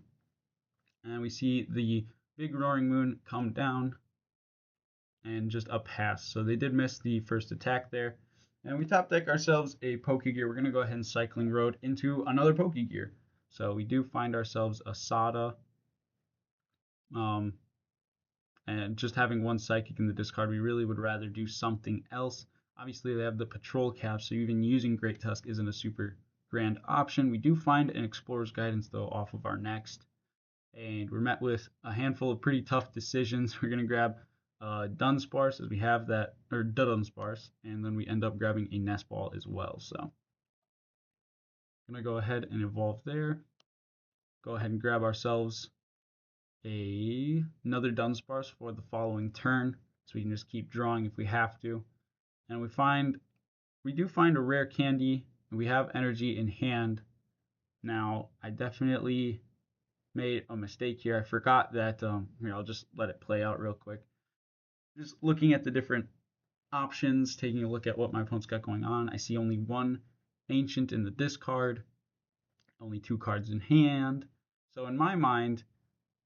And we see the big Roaring Moon come down and just a pass. So they did miss the first attack there. And we top deck ourselves a Pokegear. We're going to go ahead and Cycling Road into another Pokegear. So we do find ourselves a Sada. And just having one Psychic in the discard, we really would rather do something else. Obviously, they have the Patrol Cap, so even using Great Tusk isn't a super grand option. We do find an Explorer's Guidance, though, off of our next. And we're met with a handful of pretty tough decisions. We're going to grab Dunsparce, as we have that, or Dunsparce, and then we end up grabbing a Nest Ball as well. So I'm going to go ahead and evolve there. Go ahead and grab ourselves another Dunsparce for the following turn, so we can just keep drawing if we have to. And we do find a rare candy, and we have energy in hand. Now, I definitely made a mistake here. I forgot that, here, I'll just let it play out real quick. Just looking at the different options, taking a look at what my opponent's got going on, I see only one Ancient in the discard, only 2 cards in hand. So in my mind,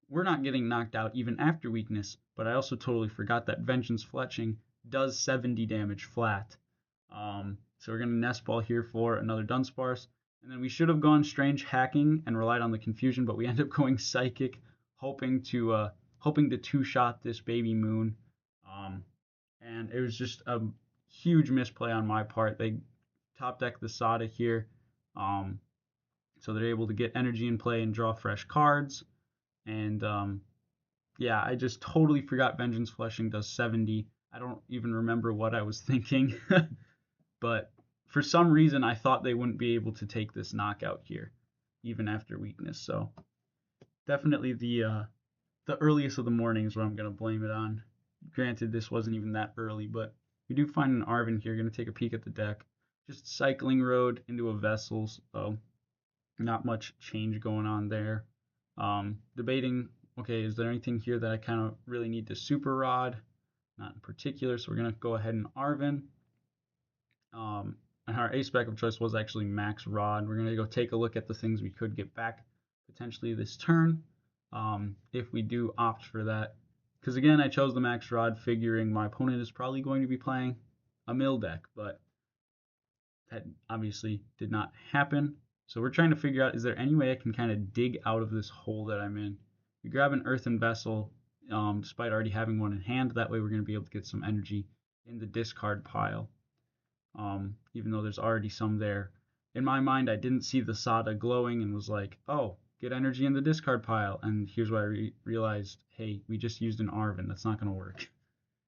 we're not getting knocked out even after weakness, but I also totally forgot that Vengeance Fletching does 70 damage flat. So we're going to Nest Ball here for another Dunsparce. And then we should have gone Strange Hacking and relied on the confusion, but we end up going Psychic, hoping to two-shot this Baby Moon. And it was just a huge misplay on my part. They top deck the Sada here, so they're able to get energy in play and draw fresh cards. And yeah, I just totally forgot Vengeance Fletching does 70. I don't even remember what I was thinking, but for some reason I thought they wouldn't be able to take this knockout here, even after weakness. So definitely the earliest of the morning is what I'm going to blame it on. Granted, this wasn't even that early, but we do find an Arven here. Going to take a peek at the deck. Just Cycling Road into a Vessel, so not much change going on there. Debating, okay, is there anything here that I kind of really need to Super Rod? Not in particular, so we're going to go ahead and Arven. And our ace spec of choice was actually Max Rod. We're going to go take a look at the things we could get back potentially this turn, if we do opt for that. Because again, I chose the Max Rod figuring my opponent is probably going to be playing a mill deck, but that obviously did not happen. So we're trying to figure out, is there any way I can kind of dig out of this hole that I'm in? We grab an Earthen Vessel, despite already having one in hand. That way we're going to be able to get some energy in the discard pile, even though there's already some there. In my mind, I didn't see the Sada glowing and was like, oh, get energy in the discard pile. And here's where I realized, hey, we just used an Arven. That's not going to work.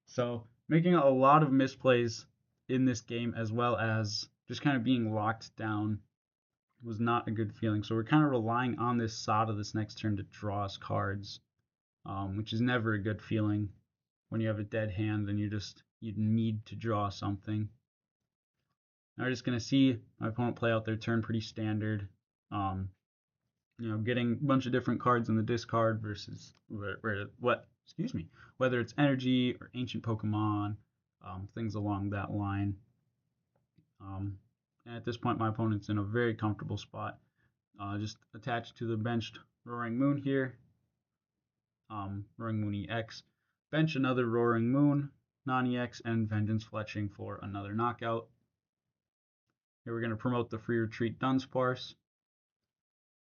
So making a lot of misplays in this game, as well as just kind of being locked down, was not a good feeling. So we're kind of relying on this Sada this next turn to draw us cards, which is never a good feeling when you have a dead hand and you need to draw something. Now we're just going to see my opponent play out their turn pretty standard. Getting a bunch of different cards in the discard versus whether it's energy or ancient Pokemon, things along that line. And at this point, my opponent's in a very comfortable spot. Just attached to the benched Roaring Moon here, Roaring Moon EX. Bench another Roaring Moon, non-EX, and Vengeance Fletching for another knockout. Here we're going to promote the Free Retreat Dunsparce.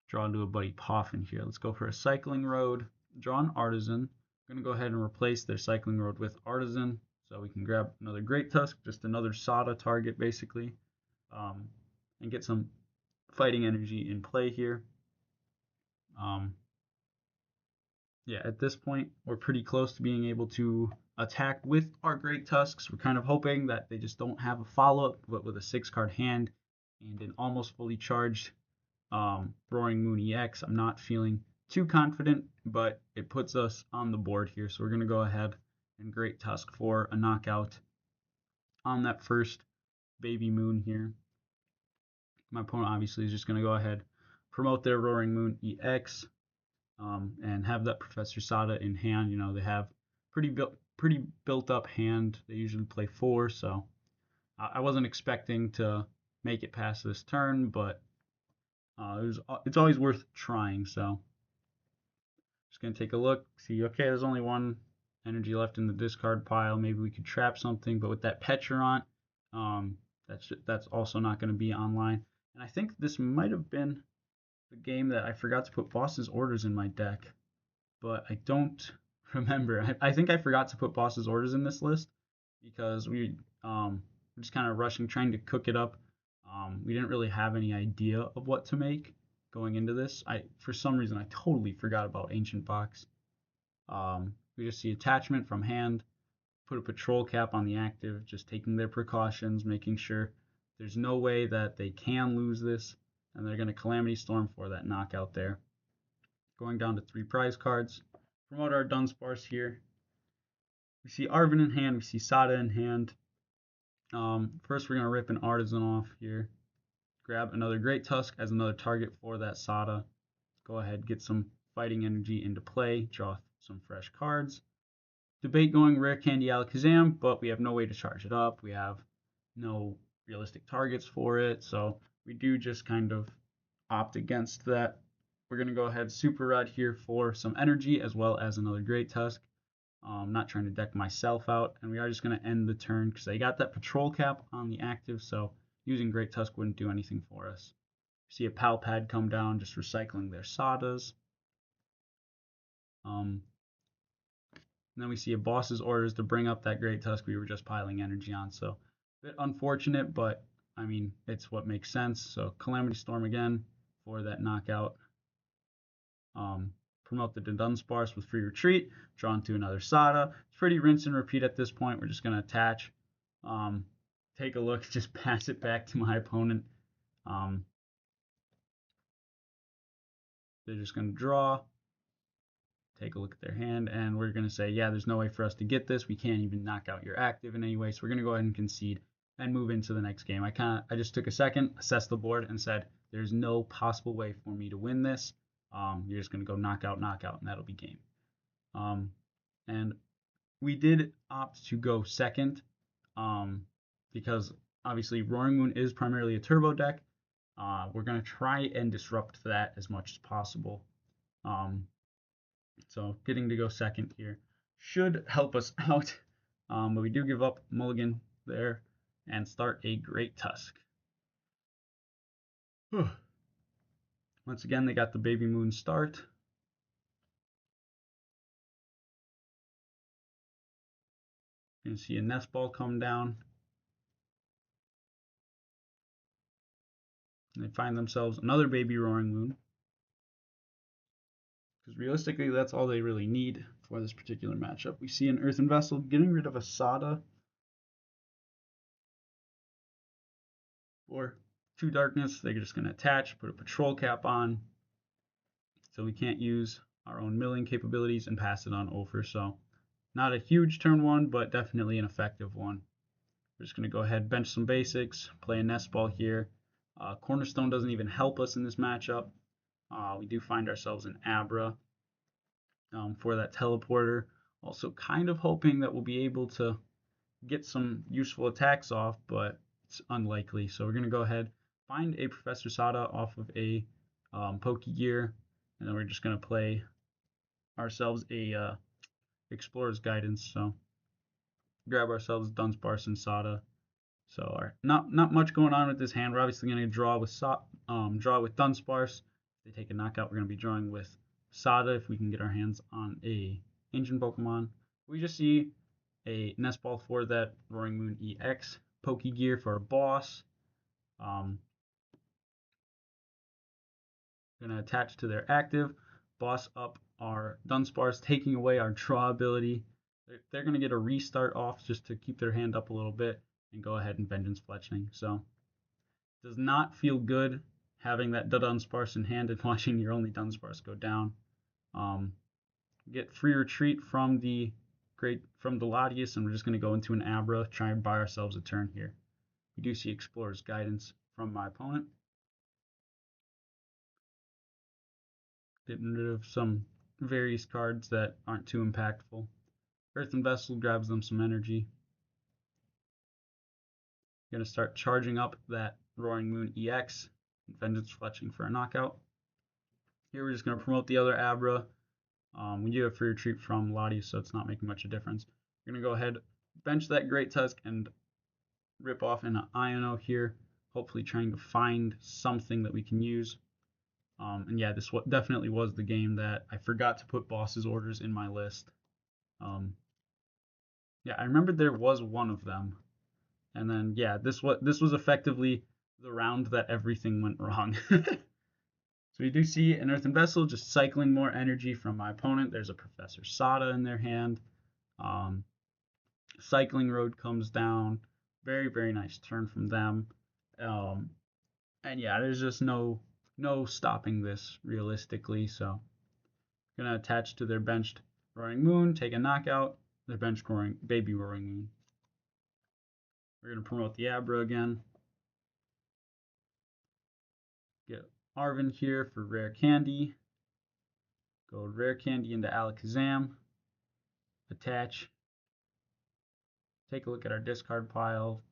Draw into a Buddy Poffin here. Let's go for a Cycling Road. Draw an Artisan. I'm going to go ahead and replace their Cycling Road with Artisan, so we can grab another Great Tusk, just another Sada target basically, and get some fighting energy in play here. Yeah, at this point, we're pretty close to being able to attack with our Great Tusks. We're kind of hoping that they just don't have a follow-up, but with a 6-card hand and an almost fully charged Roaring Moon EX. I'm not feeling too confident, but it puts us on the board here. So we're going to go ahead and Great Tusk for a knockout on that first Baby Moon here. My opponent obviously is just going to go ahead, promote their Roaring Moon EX, and have that Professor Sada in hand. You know, they have pretty built up hand. They usually play 4, so I wasn't expecting to make it past this turn, but it's always worth trying. So just gonna take a look, see. Okay, there's only 1 energy left in the discard pile. Maybe we could trap something, but with that Petrant, that's also not going to be online. And I think this might have been the game that I forgot to put Boss's Orders in my deck, but I don't remember. I think I forgot to put Boss's Orders in this list because we were just kind of rushing, trying to cook it up. We didn't really have any idea of what to make going into this. For some reason, I totally forgot about Ancient Box. We just see attachment from hand, put a patrol cap on the active, just taking their precautions, making sure there's no way that they can lose this, and they're going to Calamity Storm for that knockout there. Going down to 3 prize cards. Promote our Dunsparce here. We see Arven in hand, we see Sada in hand. First we're going to rip an Artisan off here. Grab another Great Tusk as another target for that Sada. Go ahead, get some fighting energy into play, draw some fresh cards. Debate going Rare Candy Alakazam, but we have no way to charge it up. We have no realistic targets for it, so we do just kind of opt against that. We're going to go ahead Super Rod here for some energy as well as another Great Tusk. Not trying to deck myself out, and we are just going to end the turn because I got that Patrol Cap on the active, so using Great Tusk wouldn't do anything for us. See a Pal Pad come down, just recycling their Sadas. And then we see a Boss's Orders to bring up that Great Tusk we were just piling energy on, so a bit unfortunate, but I mean, it's what makes sense. So Calamity Storm again for that knockout. Promote the Dunsparce with free retreat, draw into another Sada. It's pretty rinse and repeat at this point. We're just going to attach, take a look, just pass it back to my opponent. They're just going to draw, take a look at their hand, and we're going to say, yeah, there's no way for us to get this. We can't even knock out your active in any way, so we're going to go ahead and concede and move into the next game. I just took a second, assessed the board, and said, there's no possible way for me to win this. You're just going to go knockout, and that'll be game. And we did opt to go second because obviously Roaring Moon is primarily a turbo deck. We're going to try and disrupt that as much as possible. So getting to go second here should help us out. But we do give up mulligan there and start a Great Tusk. Once again, they got the Baby Moon start. You can see a Nest Ball come down. And they find themselves another Baby Roaring Moon. Because realistically, that's all they really need for this particular matchup. We see an Earthen Vessel getting rid of a Sada for 2 darkness. They're just going to attach, put a Patrol Cap on, so we can't use our own milling capabilities and pass it on over. So not a huge turn 1, but definitely an effective one. We're just going to go ahead, bench some basics, play a Nest Ball here. Cornerstone doesn't even help us in this matchup. We do find ourselves in Abra for that teleporter. Also kind of hoping that we'll be able to get some useful attacks off, but it's unlikely. So we're going to go ahead, find a Professor Sada off of a Pokegear, and then we're just going to play ourselves a Explorer's Guidance. So grab ourselves Dunsparce and Sada. So not much going on with this hand. We're obviously going to draw with Dunsparce. If they take a knockout, we're going to be drawing with Sada if we can get our hands on a ancient Pokemon. We just see a Nest Ball for that Roaring Moon EX, Pokegear for a boss. Going to attach to their active, boss up our Dunsparce, taking away our draw ability. They're going to get a restart off just to keep their hand up a little bit and go ahead and Vengeance Fletching. So does not feel good having that Dunsparce in hand and watching your only Dunsparce go down. Get free retreat from the Latias, and we're just going to go into an Abra, try and buy ourselves a turn here. We do see Explorer's Guidance from my opponent. Getting rid of some various cards that aren't too impactful. Earthen Vessel grabs them some energy. Going to start charging up that Roaring Moon EX. Vengeance Fletching for a knockout. Here we're just going to promote the other Abra. We do have free retreat from Latias, so it's not making much of a difference. We're going to go ahead, bench that Great Tusk, and rip off an Iono here, hopefully trying to find something that we can use. And yeah, this definitely was the game that I forgot to put boss's orders in my list. Yeah, I remembered there was one of them. And then, yeah, this was effectively the round that everything went wrong. So we do see an Earthen Vessel just cycling more energy from my opponent. There's a Professor Sada in their hand. Cycling Road comes down. Very, very nice turn from them. And yeah, there's just no stopping this realistically. So I'm going to attach to their benched Roaring Moon, take a knockout. Their benched Baby Roaring Moon. We're going to promote the Abra again. Get Arven here for Rare Candy. Go Rare Candy into Alakazam. Attach. Take a look at our discard pile,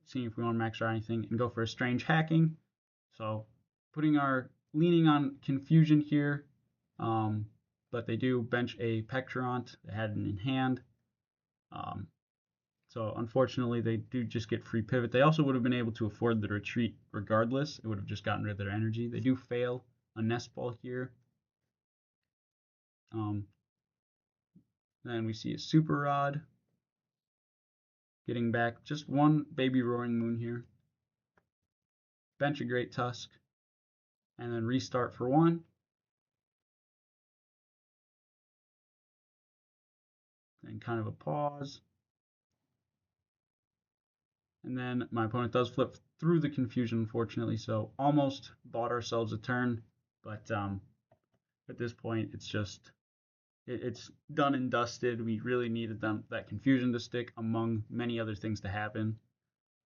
seeing if we want to max or anything, and go for a Strange Hacking. So leaning on Confusion here, but they do bench a Pectorant. They had it in hand. So unfortunately, they do just get free pivot. They also would have been able to afford the retreat regardless. It would have just gotten rid of their energy. They do fail a Nest Ball here. Then we see a Super Rod. Getting back just one Baby Roaring Moon here. Bench a Great Tusk. And then restart for one. Then kind of a pause. And then my opponent does flip through the Confusion, unfortunately, so almost bought ourselves a turn. But at this point, it's done and dusted. We really needed that Confusion to stick among many other things to happen.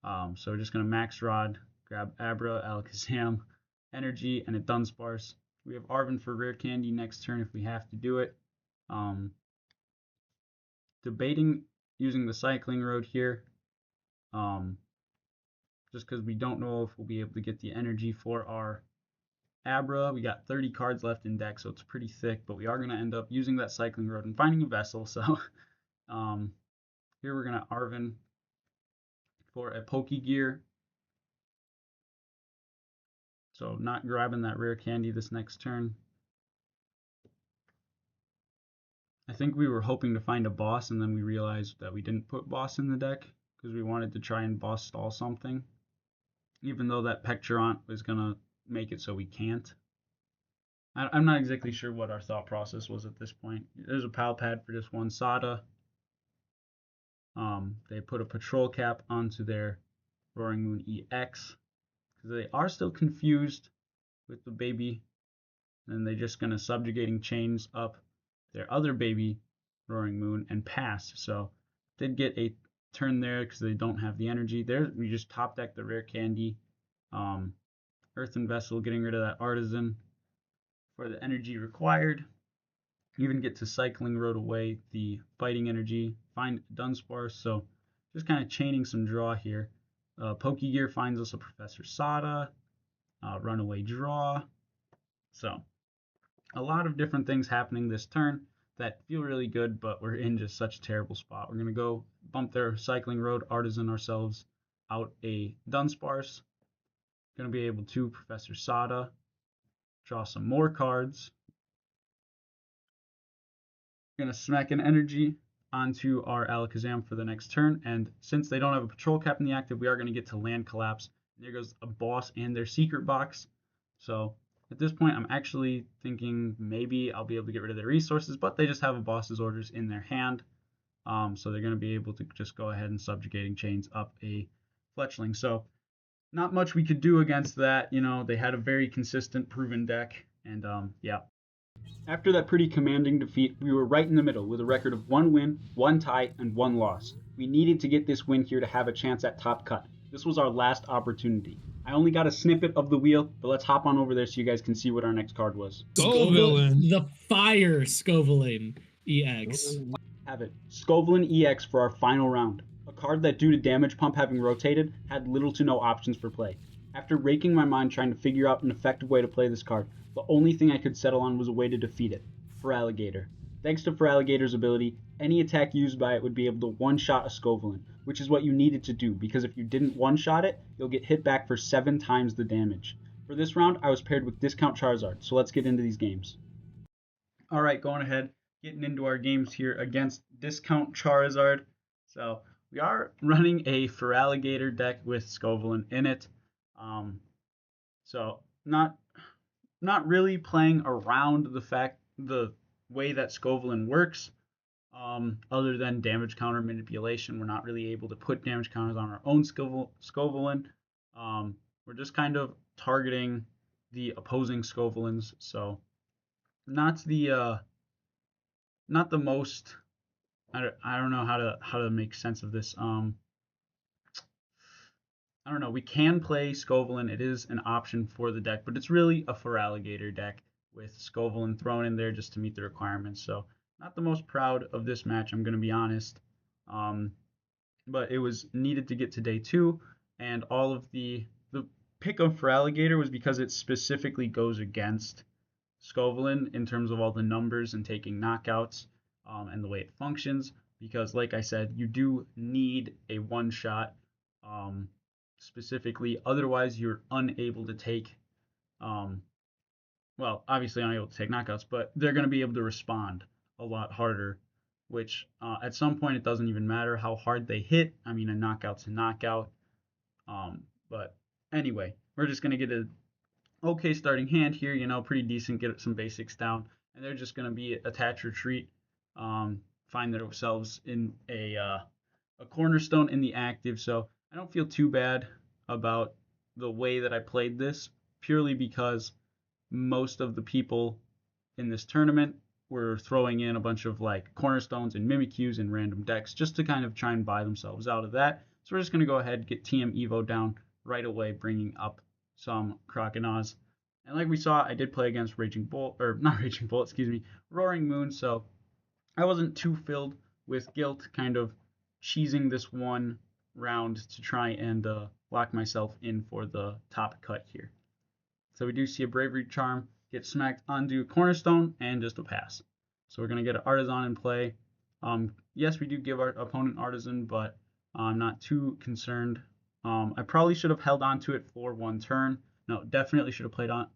So we're just going to Max Rod, grab Abra, Alakazam, Energy, and a Dunsparce. We have Arven for Rare Candy next turn if we have to do it. Debating using the Cycling Road here. Just because we don't know if we'll be able to get the energy for our Abra. We got 30 cards left in deck, so it's pretty thick, but we are going to end up using that Cycling Road and finding a Vessel. So here we're going to Arven for a Pokegear. So not grabbing that Rare Candy this next turn. I think we were hoping to find a boss, and then we realized that we didn't put boss in the deck because we wanted to try and boss stall something, even though that Pectorant was going to make it so we can't. I'm not exactly sure what our thought process was at this point. There's a Pal Pad for just one Sada. They put a Patrol Cap onto their Roaring Moon EX because they are still confused with the baby, and they're just going to Subjugating Chains up their other baby Roaring Moon and pass. So did get a turn there because they don't have the energy. There we just top deck the Rare Candy. Earthen Vessel, getting rid of that Artisan for the energy required. Even get to Cycling Road away the Fighting Energy. Find Dunsparce, so just kind of chaining some draw here. Pokegear finds us a Professor Sada. Runaway Draw. So a lot of different things happening this turn that feel really good, but we're in just such a terrible spot. We're going to go bump their Cycling Road, Artisan ourselves out a Dunsparce. Going to be able to Professor Sada. Draw some more cards. Going to smack an energy onto our Alakazam for the next turn, and since they don't have a Patrol Cap in the active, we are going to get to Land Collapse. There goes a boss and their Secret Box. So at this point, I'm actually thinking maybe I'll be able to get rid of their resources, but they just have a boss's orders in their hand. So they're going to be able to just go ahead and Subjugating Chains up a Fletchling. So not much we could do against that. They had a very consistent, proven deck, and yeah. After that pretty commanding defeat, we were right in the middle with a record of 1 win, 1 tie, and 1 loss. We needed to get this win here to have a chance at top cut. This was our last opportunity. I only got a snippet of the wheel, but let's hop on over there so you guys can see what our next card was. Scovillain. The fire Scovillain EX. Have it. Scovillain EX for our final round. A card that, due to damage pump having rotated, had little to no options for play. After raking my mind trying to figure out an effective way to play this card, the only thing I could settle on was a way to defeat it. Feraligatr. Thanks to Feraligatr's ability, any attack used by it would be able to one-shot a Scovillain, which is what you needed to do, because if you didn't one-shot it, you'll get hit back for 7 times the damage. For this round, I was paired with Discount Charizard, so let's get into these games. Alright, going ahead, getting into our games here against Discount Charizard. So, we are running a Feraligatr deck with Scovillain in it. So, not really playing around the way that Scovillain works, other than damage counter manipulation. We're not really able to put damage counters on our own Scovillain. We're just kind of targeting the opposing Scovillins, so not the most. I don't know how to make sense of this. I don't know. We can play Scovillain. It is an option for the deck, but it's really a Feraligatr deck with Scovillain thrown in there just to meet the requirements. So not the most proud of this match, I'm going to be honest. But it was needed to get to day 2, and all of the pick of Feraligatr was because it specifically goes against Scovillain in terms of all the numbers and taking knockouts, and the way it functions. Because, like I said, you do need a one-shot. Specifically, otherwise you're unable to take, well, obviously unable to take knockouts, but they're going to be able to respond a lot harder, which at some point it doesn't even matter how hard they hit. I mean, a knockout's a knockout. But anyway, we're just going to get a okay starting hand here, pretty decent, get some basics down, and they're just going to be attach retreat, find themselves in a cornerstone in the active. So I don't feel too bad about the way that I played this, purely because most of the people in this tournament were throwing in a bunch of like cornerstones and Mimikyus and random decks just to kind of try and buy themselves out of that. So we're just going to go ahead and get TM Evo down right away, bringing up some Croconaws. And like we saw, I did play against Roaring Moon, so I wasn't too filled with guilt, kind of cheesing this one round to try and lock myself in for the top cut here. So we do see a Bravery Charm get smacked onto Cornerstone and just a pass. So we're going to get an Artisan in play. Yes, we do give our opponent Artisan, but I'm not too concerned. I probably should have held on to it for 1 turn. No, definitely should have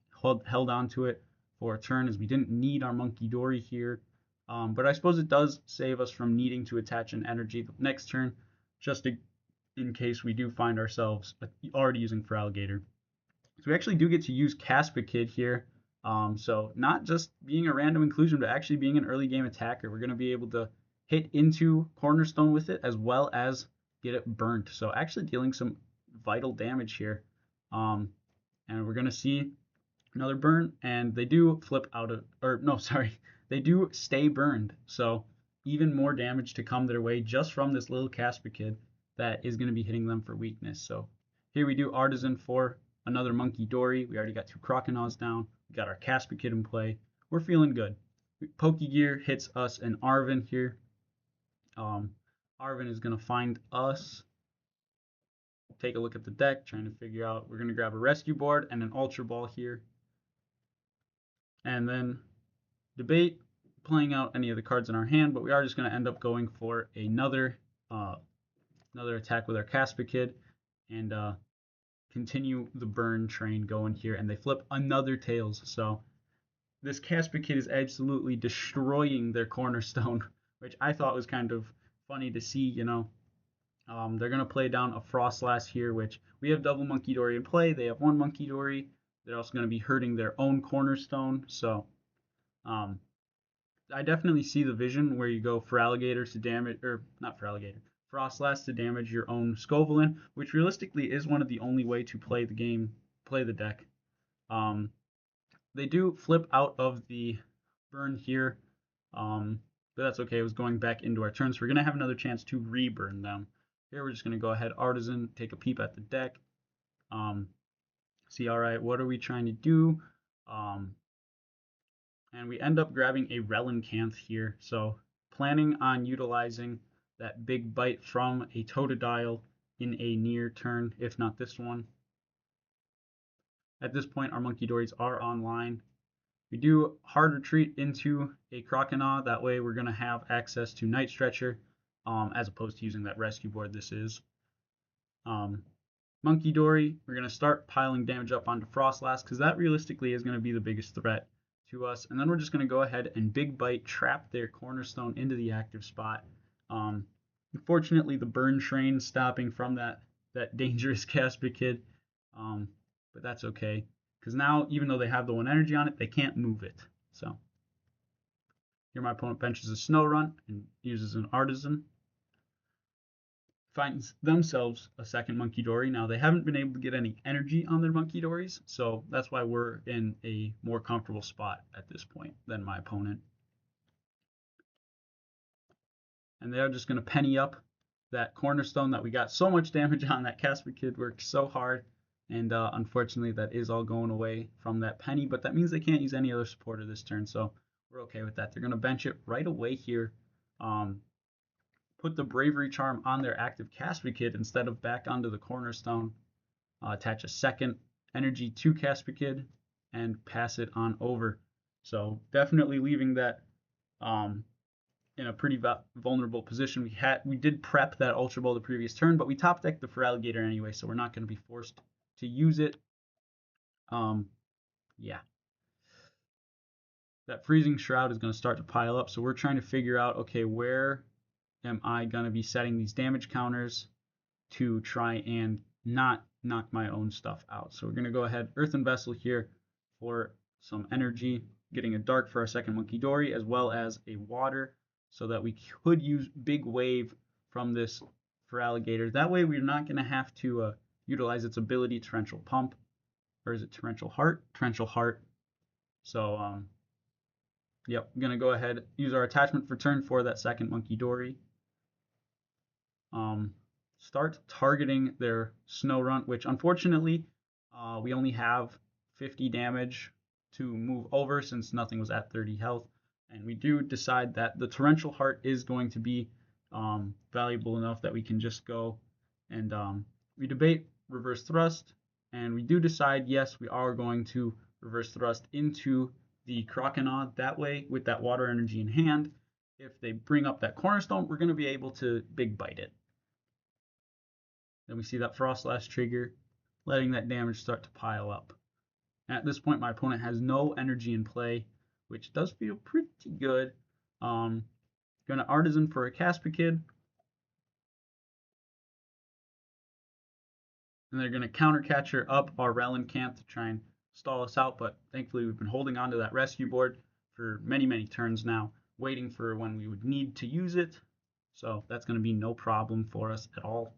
held on to it for a turn, as we didn't need our Monkey Dory here. But I suppose it does save us from needing to attach an energy the next turn, just in case we do find ourselves already using Feraligatr. So we actually do get to use Caspikid here. So not just being a random inclusion, but actually being an early game attacker. We're going to be able to hit into Cornerstone with it, as well as get it burnt. So actually dealing some vital damage here. And we're going to see another burn, and they do flip out of, or no, sorry, they do stay burned. So even more damage to come their way just from this little Caspikid that is going to be hitting them for weakness. So here we do Artisan for another Monkey Dory. We already got 2 Croconaws down. We got our Caspikid in play. We're feeling good. Pokegear hits us an Arven here. Arven is going to find us. Take a look at the deck, trying to figure out. We're going to grab a Rescue Board and an Ultra Ball here. And then debate playing out any of the cards in our hand, but we are just going to end up going for another attack with our Caspikid and continue the burn train going here. And they flip another Tails. So this Caspikid is absolutely destroying their Cornerstone, which I thought was kind of funny to see, They're going to play down a Frostlass here, which we have double Monkey Dory in play. They have 1 Monkey Dory. They're also going to be hurting their own Cornerstone. So I definitely see the vision where you go Feraligatr to damage, or not Feraligatr, Frostlass to damage your own Scovelin, which realistically is one of the only way to play the game, play the deck. They do flip out of the burn here, but that's okay. It was going back into our turn, so we're going to have another chance to reburn them. Here we're just going to go ahead, Artisan, take a peep at the deck, see, all right, what are we trying to do? And we end up grabbing a Relincanth here, so planning on utilizing that big bite from a Totodile in a near turn, if not this one. At this point, our Monkey Dories are online. We do hard retreat into a Croconaw. That way we're going to have access to Night Stretcher, as opposed to using that rescue board this is. Monkey Dory, we're going to start piling damage up onto Frostlass, because that realistically is going to be the biggest threat to us. And then we're just going to go ahead and Big Bite, trap their Cornerstone into the active spot. Unfortunately, the Burn Train stopping from that dangerous Caspia Kid, but that's okay. Because now, even though they have the 1 energy on it, they can't move it. So here my opponent benches a Snow Run and uses an Artisan. Finds themselves a second Monkey Dory. Now, they haven't been able to get any energy on their Monkey Dories, so that's why we're in a more comfortable spot at this point than my opponent. And they're just going to penny up that Cornerstone that we got so much damage on. That Caspia Kid worked so hard. And unfortunately, that is all going away from that penny, but that means they can't use any other supporter this turn, so we're okay with that. They're going to bench it right away here, put the Bravery Charm on their active Caspia Kid instead of back onto the Cornerstone, attach a second energy to Caspia Kid, and pass it on over. So definitely leaving that in a pretty vulnerable position. We did prep that Ultra Ball the previous turn, but we top decked the Feraligatr anyway, so we're not going to be forced to use it. Yeah. That Freezing Shroud is going to start to pile up, so we're trying to figure out, okay, where am I going to be setting these damage counters to try and not knock my own stuff out. So we're going to go ahead, Earthen Vessel here for some energy, getting a Dark for our second Monkey Dory, as well as a Water, so that we could use Big Wave from this Feraligatr. That way we're not going to have to utilize its ability, Torrential Pump, or is it Torrential Heart? Torrential Heart. So, yep, I'm going to go ahead, use our attachment for turn 4, that second Monkey Dory. Start targeting their Snow Runt, which unfortunately we only have 50 damage to move over since nothing was at 30 health. And we do decide that the Torrential Heart is going to be valuable enough that we can just go and we debate Reverse Thrust, and we do decide, yes, we are going to Reverse Thrust into the Croconaw. That way, with that Water Energy in hand, if they bring up that Cornerstone, we're going to be able to Big Bite it. Then we see that Frostlass trigger, letting that damage start to pile up. And at this point, my opponent has no energy in play, which does feel pretty good. Going to Artisan for a Caspia Kid. And they're going to counter catcher up our Relincanth to try and stall us out, but thankfully we've been holding on to that rescue board for many, many turns now, waiting for when we would need to use it. So that's going to be no problem for us at all.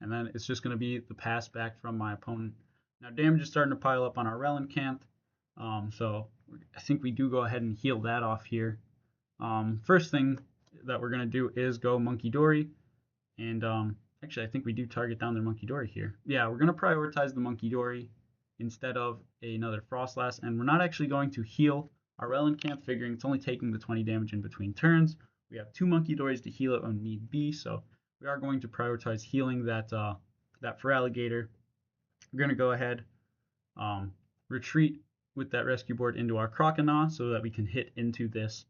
And then it's just going to be the pass back from my opponent. Now damage is starting to pile up on our Relincanth, so I think we do go ahead and heal that off here. First thing that we're going to do is go Monkey Dory, and actually I think we do target down their Monkey Dory here. Yeah, we're going to prioritize the Monkey Dory instead of another Frostlass, and we're not actually going to heal our Relincanth, figuring it's only taking the 20 damage in between turns. We have 2 Monkey Dories to heal it when need be, so we are going to prioritize healing that Feraligatr. We're going to go ahead, retreat with that rescue board into our Croconaw so that we can hit into this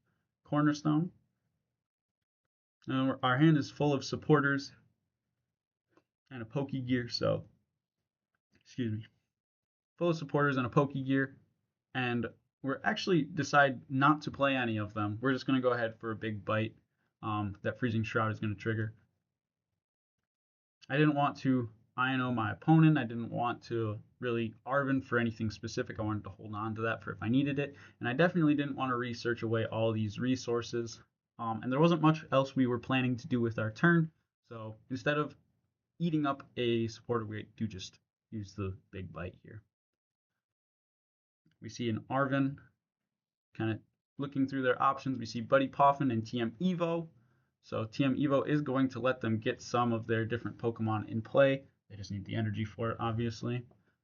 Cornerstone. Our hand is full of supporters and a Pokegear, so, excuse me, full of supporters and a Pokegear, and we're actually decide not to play any of them. We're just going to go ahead for a Big Bite that Freezing Shroud is going to trigger. I didn't want to Ino my opponent. I didn't want to really Arvin for anything specific. I wanted to hold on to that for if I needed it. And I definitely didn't want to research away all these resources. And there wasn't much else we were planning to do with our turn. So instead of eating up a supporter, we do just use the big bite here. We see an Arvin kind of looking through their options. We see Buddy Poffin and TM Evo. So TM Evo is going to let them get some of their different Pokemon in play. They just need the energy for it, obviously.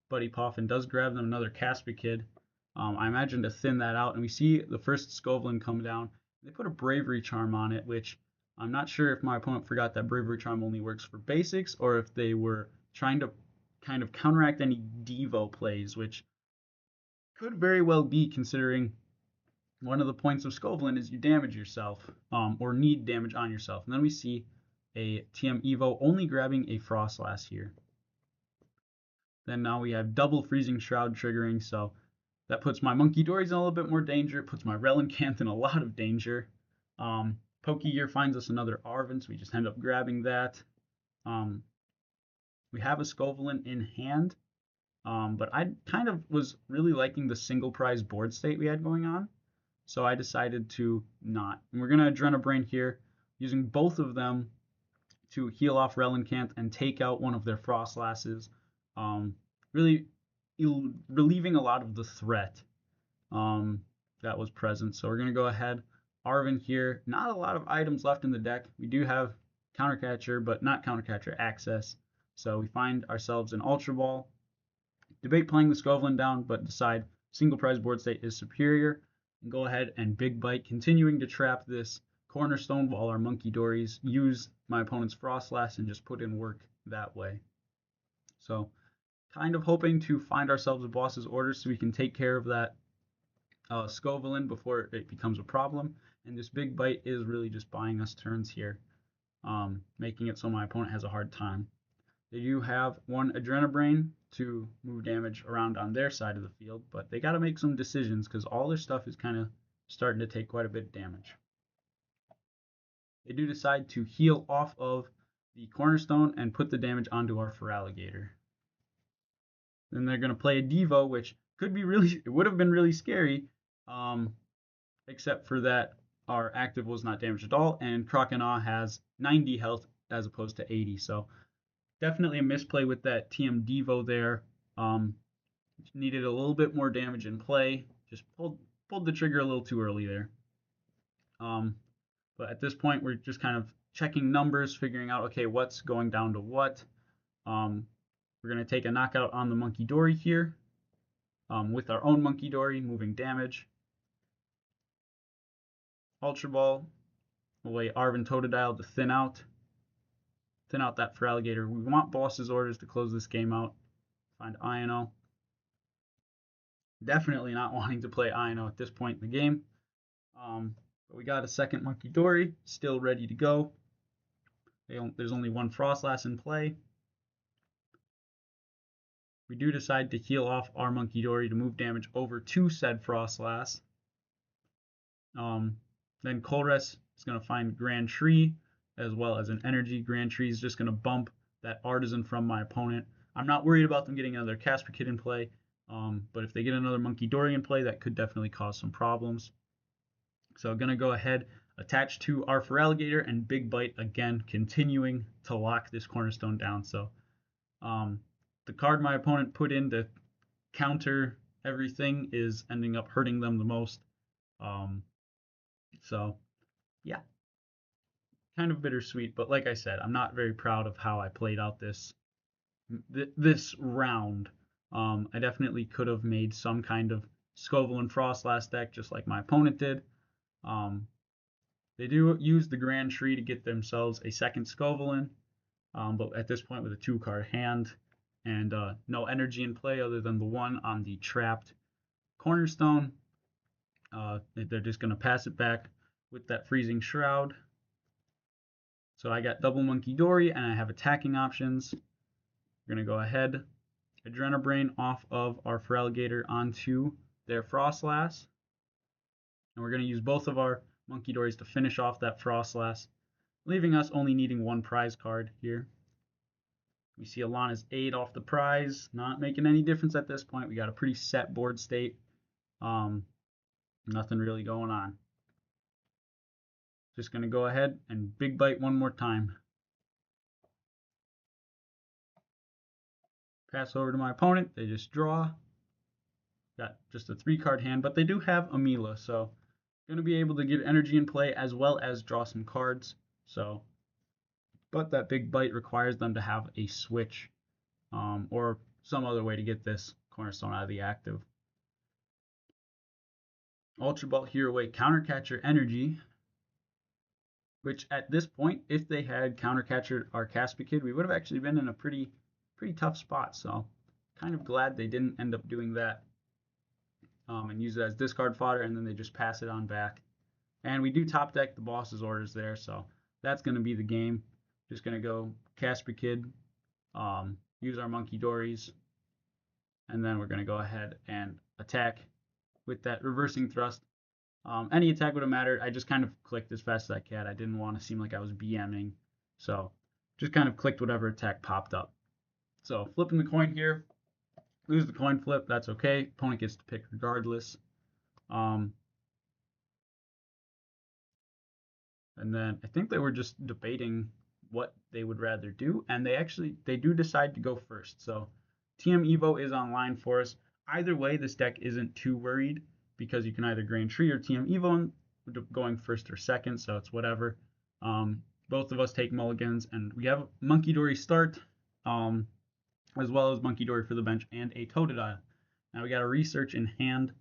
Buddy Poffin does grab them another Caspikid. I imagine to thin that out. And we see the first Scovelin come down. They put a Bravery Charm on it, which I'm not sure if my opponent forgot that Bravery Charm only works for basics, or if they were trying to kind of counteract any Devo plays, which could very well be, considering one of the points of Scovelin is you damage yourself, or need damage on yourself. And then we see a TM Evo only grabbing a Frostlass here. Then now we have double Freezing Shroud triggering, so that puts my Monkey Dories in a little bit more danger. It puts my Relincanth in a lot of danger. Pokegear finds us another Arvin, so we just end up grabbing that. We have a Scovelin in hand, but I kind of was really liking the single prize board state we had going on, so I decided to not. And we're going to Adrenabrain here, using both of them to heal off Relincanth and take out one of their Frostlasses, really relieving a lot of the threat that was present. So we're going to go ahead. Arvin here, not a lot of items left in the deck. We do have Countercatcher, but not Countercatcher access. So we find ourselves an Ultra Ball. Debate playing the Scovelin down, but decide single prize board state is superior. And go ahead and Big Bite, continuing to trap this Cornerstone while our Monkey Dories use my opponent's Frostlass and just put in work that way. So kind of hoping to find ourselves a boss's order so we can take care of that Scovelin before it becomes a problem. And this Big Bite is really just buying us turns here, making it so my opponent has a hard time. They do have one Adrenabrain to move damage around on their side of the field, but they got to make some decisions because all their stuff is kind of starting to take quite a bit of damage. They do decide to heal off of the Cornerstone and put the damage onto our Feraligatr. Then they're going to play a Devo, which could be really, it would have been really scary, except for that our active was not damaged at all, and Croconaw has 90 health as opposed to 80, so definitely a misplay with that TM Devo there. Needed a little bit more damage in play, just pulled the trigger a little too early there. But at this point, we're just kind of checking numbers, figuring out, okay, what's going down to what. We're going to take a knockout on the Monkey Dory here, with our own Monkey Dory, moving damage. Ultra Ball, away Arvin Totodile to thin out that Feraligatr. We want boss's orders to close this game out. Find Ino. Definitely not wanting to play Ino at this point in the game. But we got a second Monkey Dory, still ready to go. There's only one Frostlass in play. We do decide to heal off our Monkey Dory to move damage over to said Frostlass. Then Colress is going to find Grand Tree as well as an energy. Grand Tree is just going to bump that Artisan from my opponent. I'm not worried about them getting another Caspikid in play, but if they get another Monkey Dory in play, that could definitely cause some problems. So I'm going to go ahead, attach to our Feraligatr, and Big Bite again, continuing to lock this Cornerstone down. So the card my opponent put in to counter everything is ending up hurting them the most. So yeah, kind of bittersweet, but like I said, I'm not very proud of how I played out this round. I definitely could have made some kind of Scovelin Frostlass deck just like my opponent did. They do use the Grand Tree to get themselves a second Scovelin, but at this point with a 2-card hand and no energy in play other than the one on the trapped Cornerstone, they're just going to pass it back with that Freezing Shroud. So I got double Monkey Dory and I have attacking options. We're going to go ahead, Adrenabrain off of our Feraligatr onto their Frostlass. And we're going to use both of our Monkey Dories to finish off that Frostlass, leaving us only needing one prize card here. We see Alana's 8 off the prize, not making any difference at this point. We got a pretty set board state. Nothing really going on. Just going to go ahead and big bite one more time. Pass over to my opponent. They just draw. Got just a 3-card hand, but they do have a Mila, so going to be able to get energy in play as well as draw some cards. So, but that big bite requires them to have a switch or some other way to get this cornerstone out of the active. Ultra Ball here away Countercatcher Energy, which at this point, if they had Countercatcher our Caspi Kid, we would have actually been in a pretty tough spot. So, kind of glad they didn't end up doing that. And use it as discard fodder, and then they just pass it on back. And we do top deck the boss's orders there, so that's going to be the game. Just going to go Casper Kid, use our Monkey Dories, and then we're going to go ahead and attack with that reversing thrust. Any attack would have mattered. I just kind of clicked as fast as I could. I didn't want to seem like I was BMing, so just kind of clicked whatever attack popped up. So flipping the coin here. Lose the coin flip, that's okay. Opponent gets to pick regardless. And then I think they were just debating what they would rather do, and they do decide to go first. So TM Evo is online for us. Either way, this deck isn't too worried because you can either Grand Tree or TM Evo going first or second, so it's whatever. Both of us take mulligans, and we have Monkey Dory start. As well as Monkey Dory for the bench and a Totodile. Now we got a Research in hand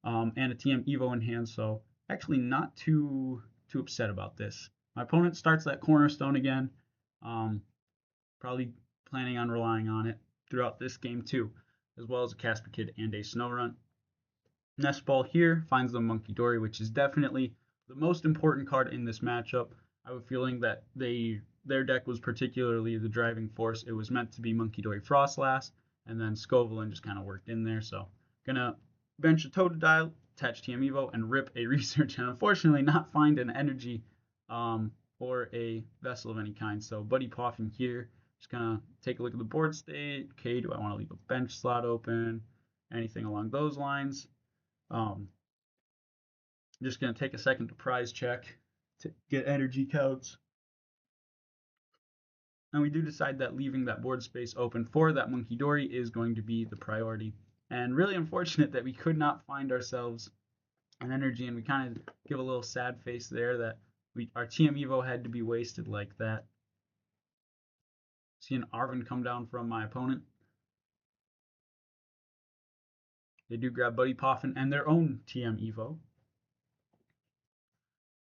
and a TM Evo in hand, so actually not too upset about this. My opponent starts that Cornerstone again, probably planning on relying on it throughout this game too, as well as a Casper Kid and a Snorunt. Nest Ball here finds the Monkey Dory, which is definitely the most important card in this matchup. I have a feeling that their deck was particularly the driving force. It was meant to be Monkey Dory Frostlass, and then Scovelin just kind of worked in there. So gonna bench a Totodile, attach TM Evo, and rip a Research, and unfortunately not find an energy or a vessel of any kind. So Buddy Poffin here, just gonna take a look at the board state. Okay, do I want to leave a bench slot open? Anything along those lines? Just gonna take a second to prize check to get energy counts. And we do decide that leaving that board space open for that Monkey Dory is going to be the priority. And really unfortunate that we could not find ourselves an energy, and we kind of give a little sad face there that our TM Evo had to be wasted like that. See an Arven come down from my opponent. They do grab Buddy Poffin and their own TM Evo.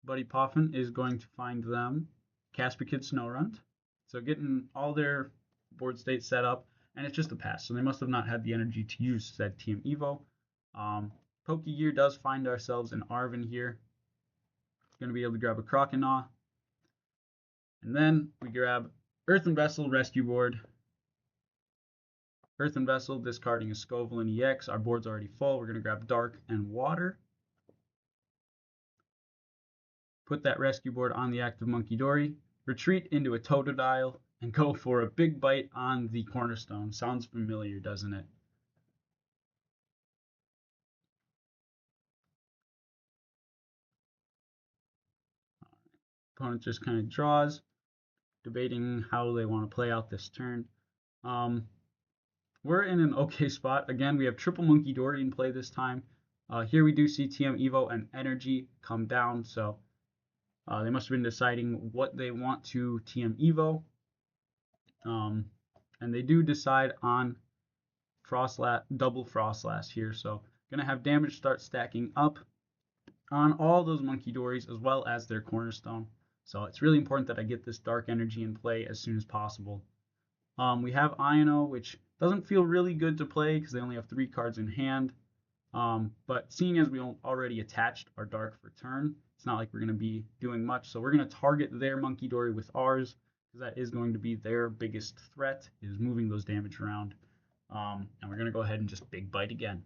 Buddy Poffin is going to find them Casper Kid Snorunt. So getting all their board state set up, and it's just a pass. So they must have not had the energy to use said TM Evo. Pokegear does find ourselves an Arven here. Going to be able to grab a Croconaw. And then we grab Earthen Vessel Rescue Board. Earthen Vessel discarding a Scovelin EX. Our board's already full. We're going to grab Dark and Water. Put that rescue board on the active Monkey Dory. Retreat into a Totodile and go for a big bite on the Cornerstone. Sounds familiar, doesn't it? Opponent just kind of draws, debating how they want to play out this turn. We're in an okay spot. Again, we have triple Monkey Dory in play this time. Here we do see TM Evo and Energy come down, so they must have been deciding what they want to TM Evo. And they do decide on double Frostlass here, so going to have damage start stacking up on all those Monkey Dories as well as their Cornerstone. So it's really important that I get this Dark Energy in play as soon as possible. We have Iono, which doesn't feel really good to play because they only have 3 cards in hand. But seeing as we already attached our Dark for turn, it's not like we're going to be doing much. So we're going to target their Monkey Dory with ours, because that is going to be their biggest threat, is moving those damage around. And we're going to go ahead and just big bite again.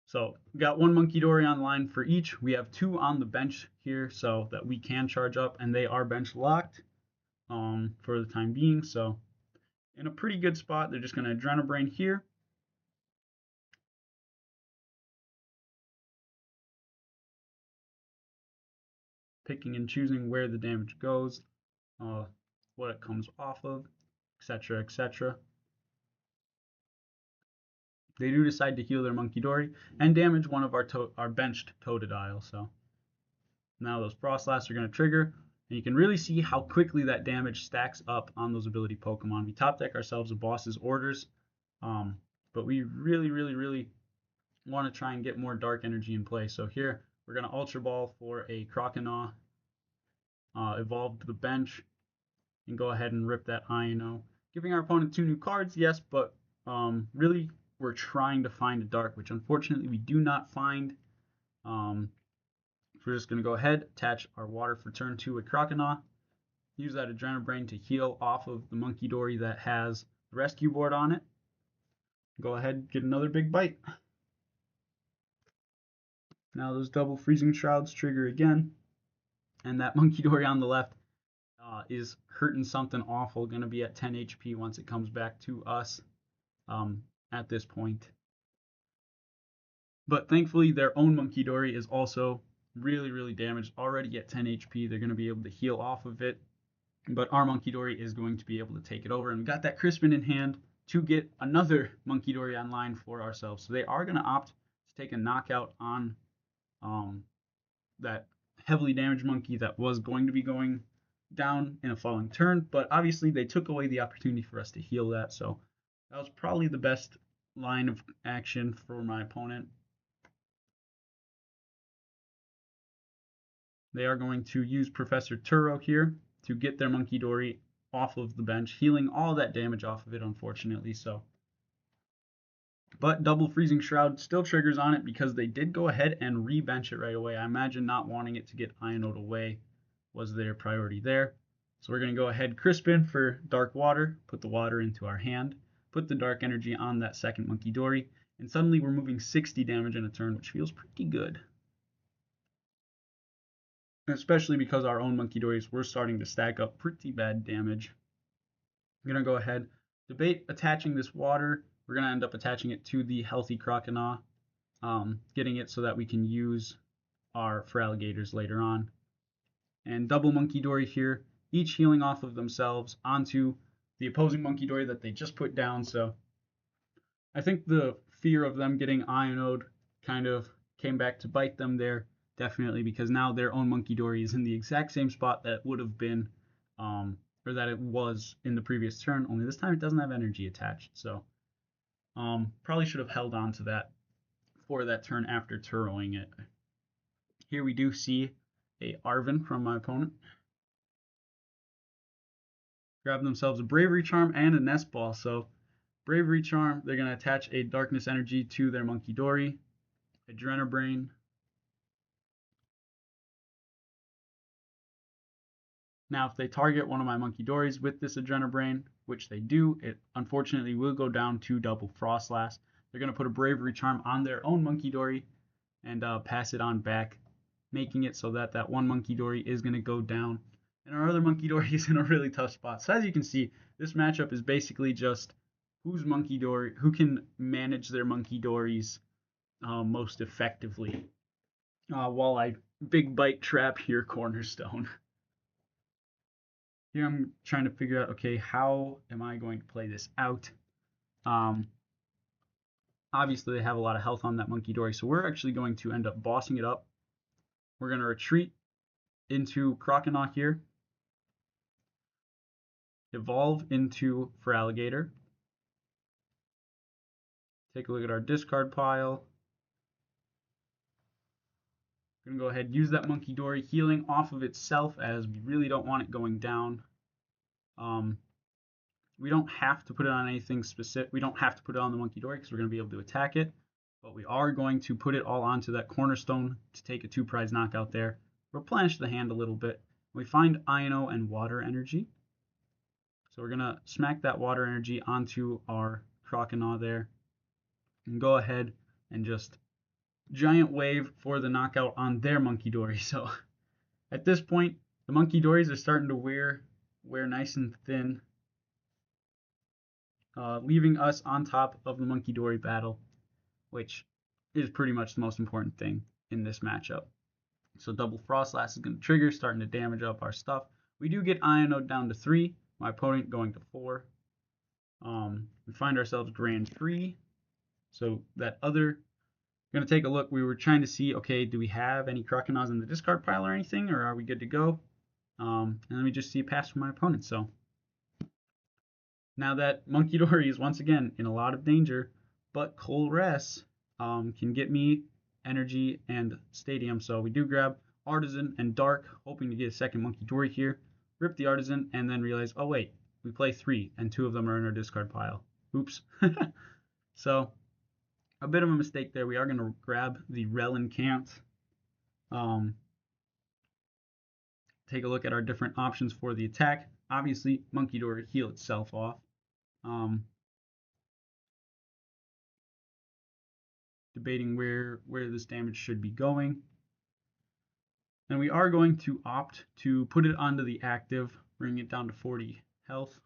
So we got 1 Monkey Dory online for each. We have 2 on the bench here so that we can charge up, and they are bench locked. for the time being. So in a pretty good spot, they're just going to Adrenabrain here. Picking and choosing where the damage goes, what it comes off of, etc., etc. They do decide to heal their Monkey Dory and damage one of our benched Totodile. So now those Frostlass are going to trigger, and you can really see how quickly that damage stacks up on those ability Pokemon. We top deck ourselves a boss's orders, but we really want to try and get more dark energy in play. So here we're going to Ultra Ball for a Croconaw, evolve to the bench, and go ahead and rip that INO. Giving our opponent 2 new cards, yes, but really we're trying to find a dark, which unfortunately we do not find. We're just going to go ahead, attach our water for turn 2 with Croconaw, use that Adrenabrain to heal off of the Monkey Dory that has the rescue board on it. Go ahead, get another big bite. Now those double Freezing Shrouds trigger again, and that Monkey Dory on the left is hurting something awful, going to be at 10 HP once it comes back to us at this point. But thankfully their own Monkey Dory is also really damaged, already at 10 HP. They're going to be able to heal off of it, but our Monkey Dory is going to be able to take it over, and we got that Crispin in hand to get another Monkey Dory online for ourselves. So they are going to opt to take a knockout on that heavily damaged monkey that was going to be going down in a following turn, but obviously they took away the opportunity for us to heal that, so that was probably the best line of action for my opponent. They are going to use Professor Turo here to get their Monkey Dory off of the bench, healing all that damage off of it, unfortunately. But double Freezing Shroud still triggers on it because they did go ahead and re-bench it right away. I imagine not wanting it to get INO'd away was their priority there. So we're going to go ahead, Crispin for Dark Water, put the water into our hand, put the Dark Energy on that second Monkey Dory, and suddenly we're moving 60 damage in a turn, which feels pretty good. Especially because our own Monkey Dories were starting to stack up pretty bad damage. I'm going to go ahead, debate attaching this water. We're going to end up attaching it to the healthy Croconaw, getting it so that we can use our Feraligatrs later on. And double Monkey Dory here, each healing off of themselves onto the opposing Monkey Dory that they just put down. So I think the fear of them getting INO'd kind of came back to bite them there, definitely, because now their own Monkey Dory is in the exact same spot that it would have been, or that it was in the previous turn, only this time it doesn't have energy attached. So probably should have held on to that for that turn after Turoing it. Here we do see a Arven from my opponent. Grab themselves a Bravery Charm and a Nest Ball. So Bravery Charm, they're going to attach a Darkness Energy to their Monkey Dory. Adrenabrain. Now, if they target one of my Monkey Dories with this Adrenabrain, which they do, it unfortunately will go down to double Frostlass. They're going to put a Bravery Charm on their own Monkey Dory and pass it on back, making it so that that one Monkey Dory is going to go down. And our other Monkey Dory is in a really tough spot. So as you can see, this matchup is basically just who can manage their Monkey Dories most effectively. While I big bite trap here Cornerstone. Here I'm trying to figure out, okay, how am I going to play this out? Obviously they have a lot of health on that Monkey Dory, so we're actually going to end up bossing it up. We're going to retreat into Croconaw here. Evolve into Feraligator. Take a look at our discard pile. We're going to go ahead and use that Monkey Dory healing off of itself as we really don't want it going down. We don't have to put it on anything specific. We don't have to put it on the Monkey Dory because we're going to be able to attack it. But we are going to put it all onto that Cornerstone to take a 2-prize knockout there. Replenish the hand a little bit. We find INO and Water Energy. So we're going to smack that Water Energy onto our Croconaw there. And go ahead and just giant wave for the knockout on their Monkey Dory. So at this point, the Monkey Dories are starting to wear we're nice and thin, leaving us on top of the Monkey Dory battle, which is pretty much the most important thing in this matchup. So double Frost Last is going to trigger, starting to damage up our stuff. We do get Ionode down to 3, my opponent going to 4. We find ourselves Grand 3. So that other, going to take a look. We were trying to see, okay, do we have any Croconaws in the discard pile or anything, or are we good to go? And let me just see a pass from my opponent. So now that Monkey Dory is once again in a lot of danger, but Colress can get me energy and stadium. So we do grab Artisan and Dark, hoping to get a second Monkey Dory here. Rip the Artisan and then realize, oh wait, we play 3 and 2 of them are in our discard pile. Oops. So a bit of a mistake there. We are going to grab the Relincant. Take a look at our different options for the attack. Obviously, Monkey Dory heal itself off. Debating where this damage should be going. And we are going to opt to put it onto the active, bring it down to 40 health.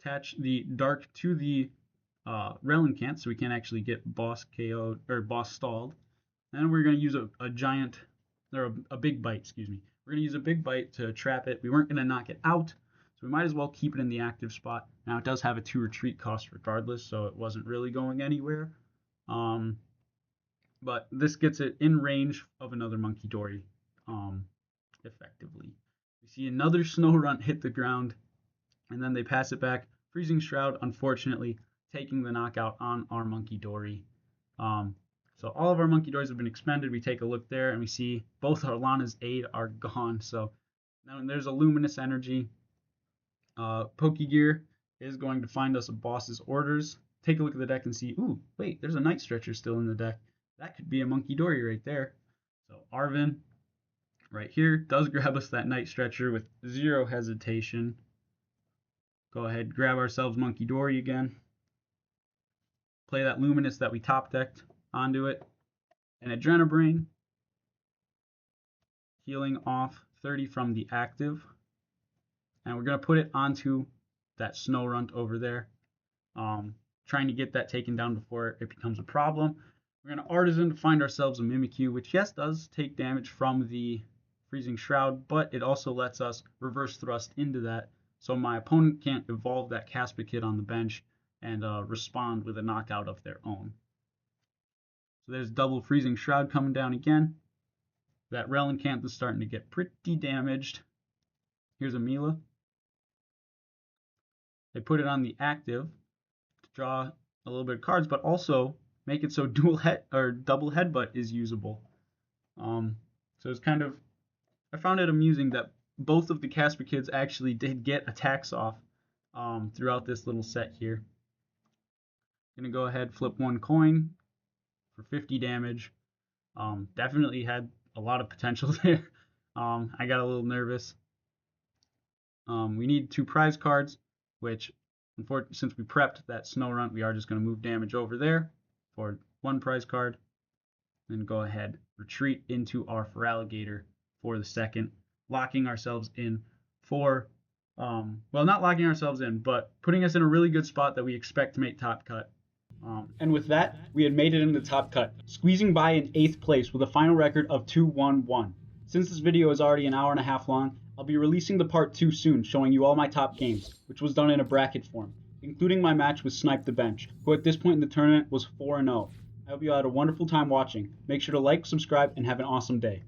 Attach the Dark to the Relincant so we can actually get boss KO'd or boss stalled. And we're going to use a giant, or a big bite, excuse me. We're going to use a big bite to trap it. We weren't going to knock it out, so we might as well keep it in the active spot. Now it does have a 2 retreat cost regardless, so it wasn't really going anywhere. But this gets it in range of another Monkey Dory, effectively. We see another Snow Runt hit the ground, and then they pass it back. Freezing Shroud, unfortunately, taking the knockout on our Monkey Dory. So all of our Monkey Dories have been expended. We take a look there, and we see both our Lana's Aid are gone. So now there's a Luminous Energy. Pokegear is going to find us a boss's orders. Take a look at the deck and see, ooh, wait, there's a Night Stretcher still in the deck. That could be a Monkey Dory right there. So Arven, right here, does grab us that Night Stretcher with 0 hesitation. Go ahead, grab ourselves Monkey Dory again. Play that Luminous that we top decked onto it. An Adrenabrain, healing off 30 from the active. And we're going to put it onto that Snow Runt over there. Trying to get that taken down before it becomes a problem. We're going to Artisan to find ourselves a Mimikyu, which yes, does take damage from the Freezing Shroud, but it also lets us reverse thrust into that, so my opponent can't evolve that Caspa Kid on the bench and respond with a knockout of their own. So there's double Freezing Shroud coming down again. That Relincant is starting to get pretty damaged. Here's a Mila. They put it on the active to draw a little bit of cards, but also make it so double headbutt is usable. So it's kind of, I found it amusing that both of the Casper Kids actually did get attacks off throughout this little set here. Gonna go ahead, flip 1 coin for 50 damage. Definitely had a lot of potential there. I got a little nervous. We need 2 prize cards, which since we prepped that Snow Runt, we are just going to move damage over there for 1 prize card. Then go ahead, retreat into our Feraligatr for the second, locking ourselves in for, well, not locking ourselves in, but putting us in a really good spot that we expect to make top cut. And with that, we had made it into top cut, squeezing by in 8th place with a final record of 2-1-1. Since this video is already an hour and a half long, I'll be releasing the part 2 soon, showing you all my top games, which was done in a bracket form, including my match with Snipe the Bench, who at this point in the tournament was 4-0. I hope you all had a wonderful time watching. Make sure to like, subscribe, and have an awesome day.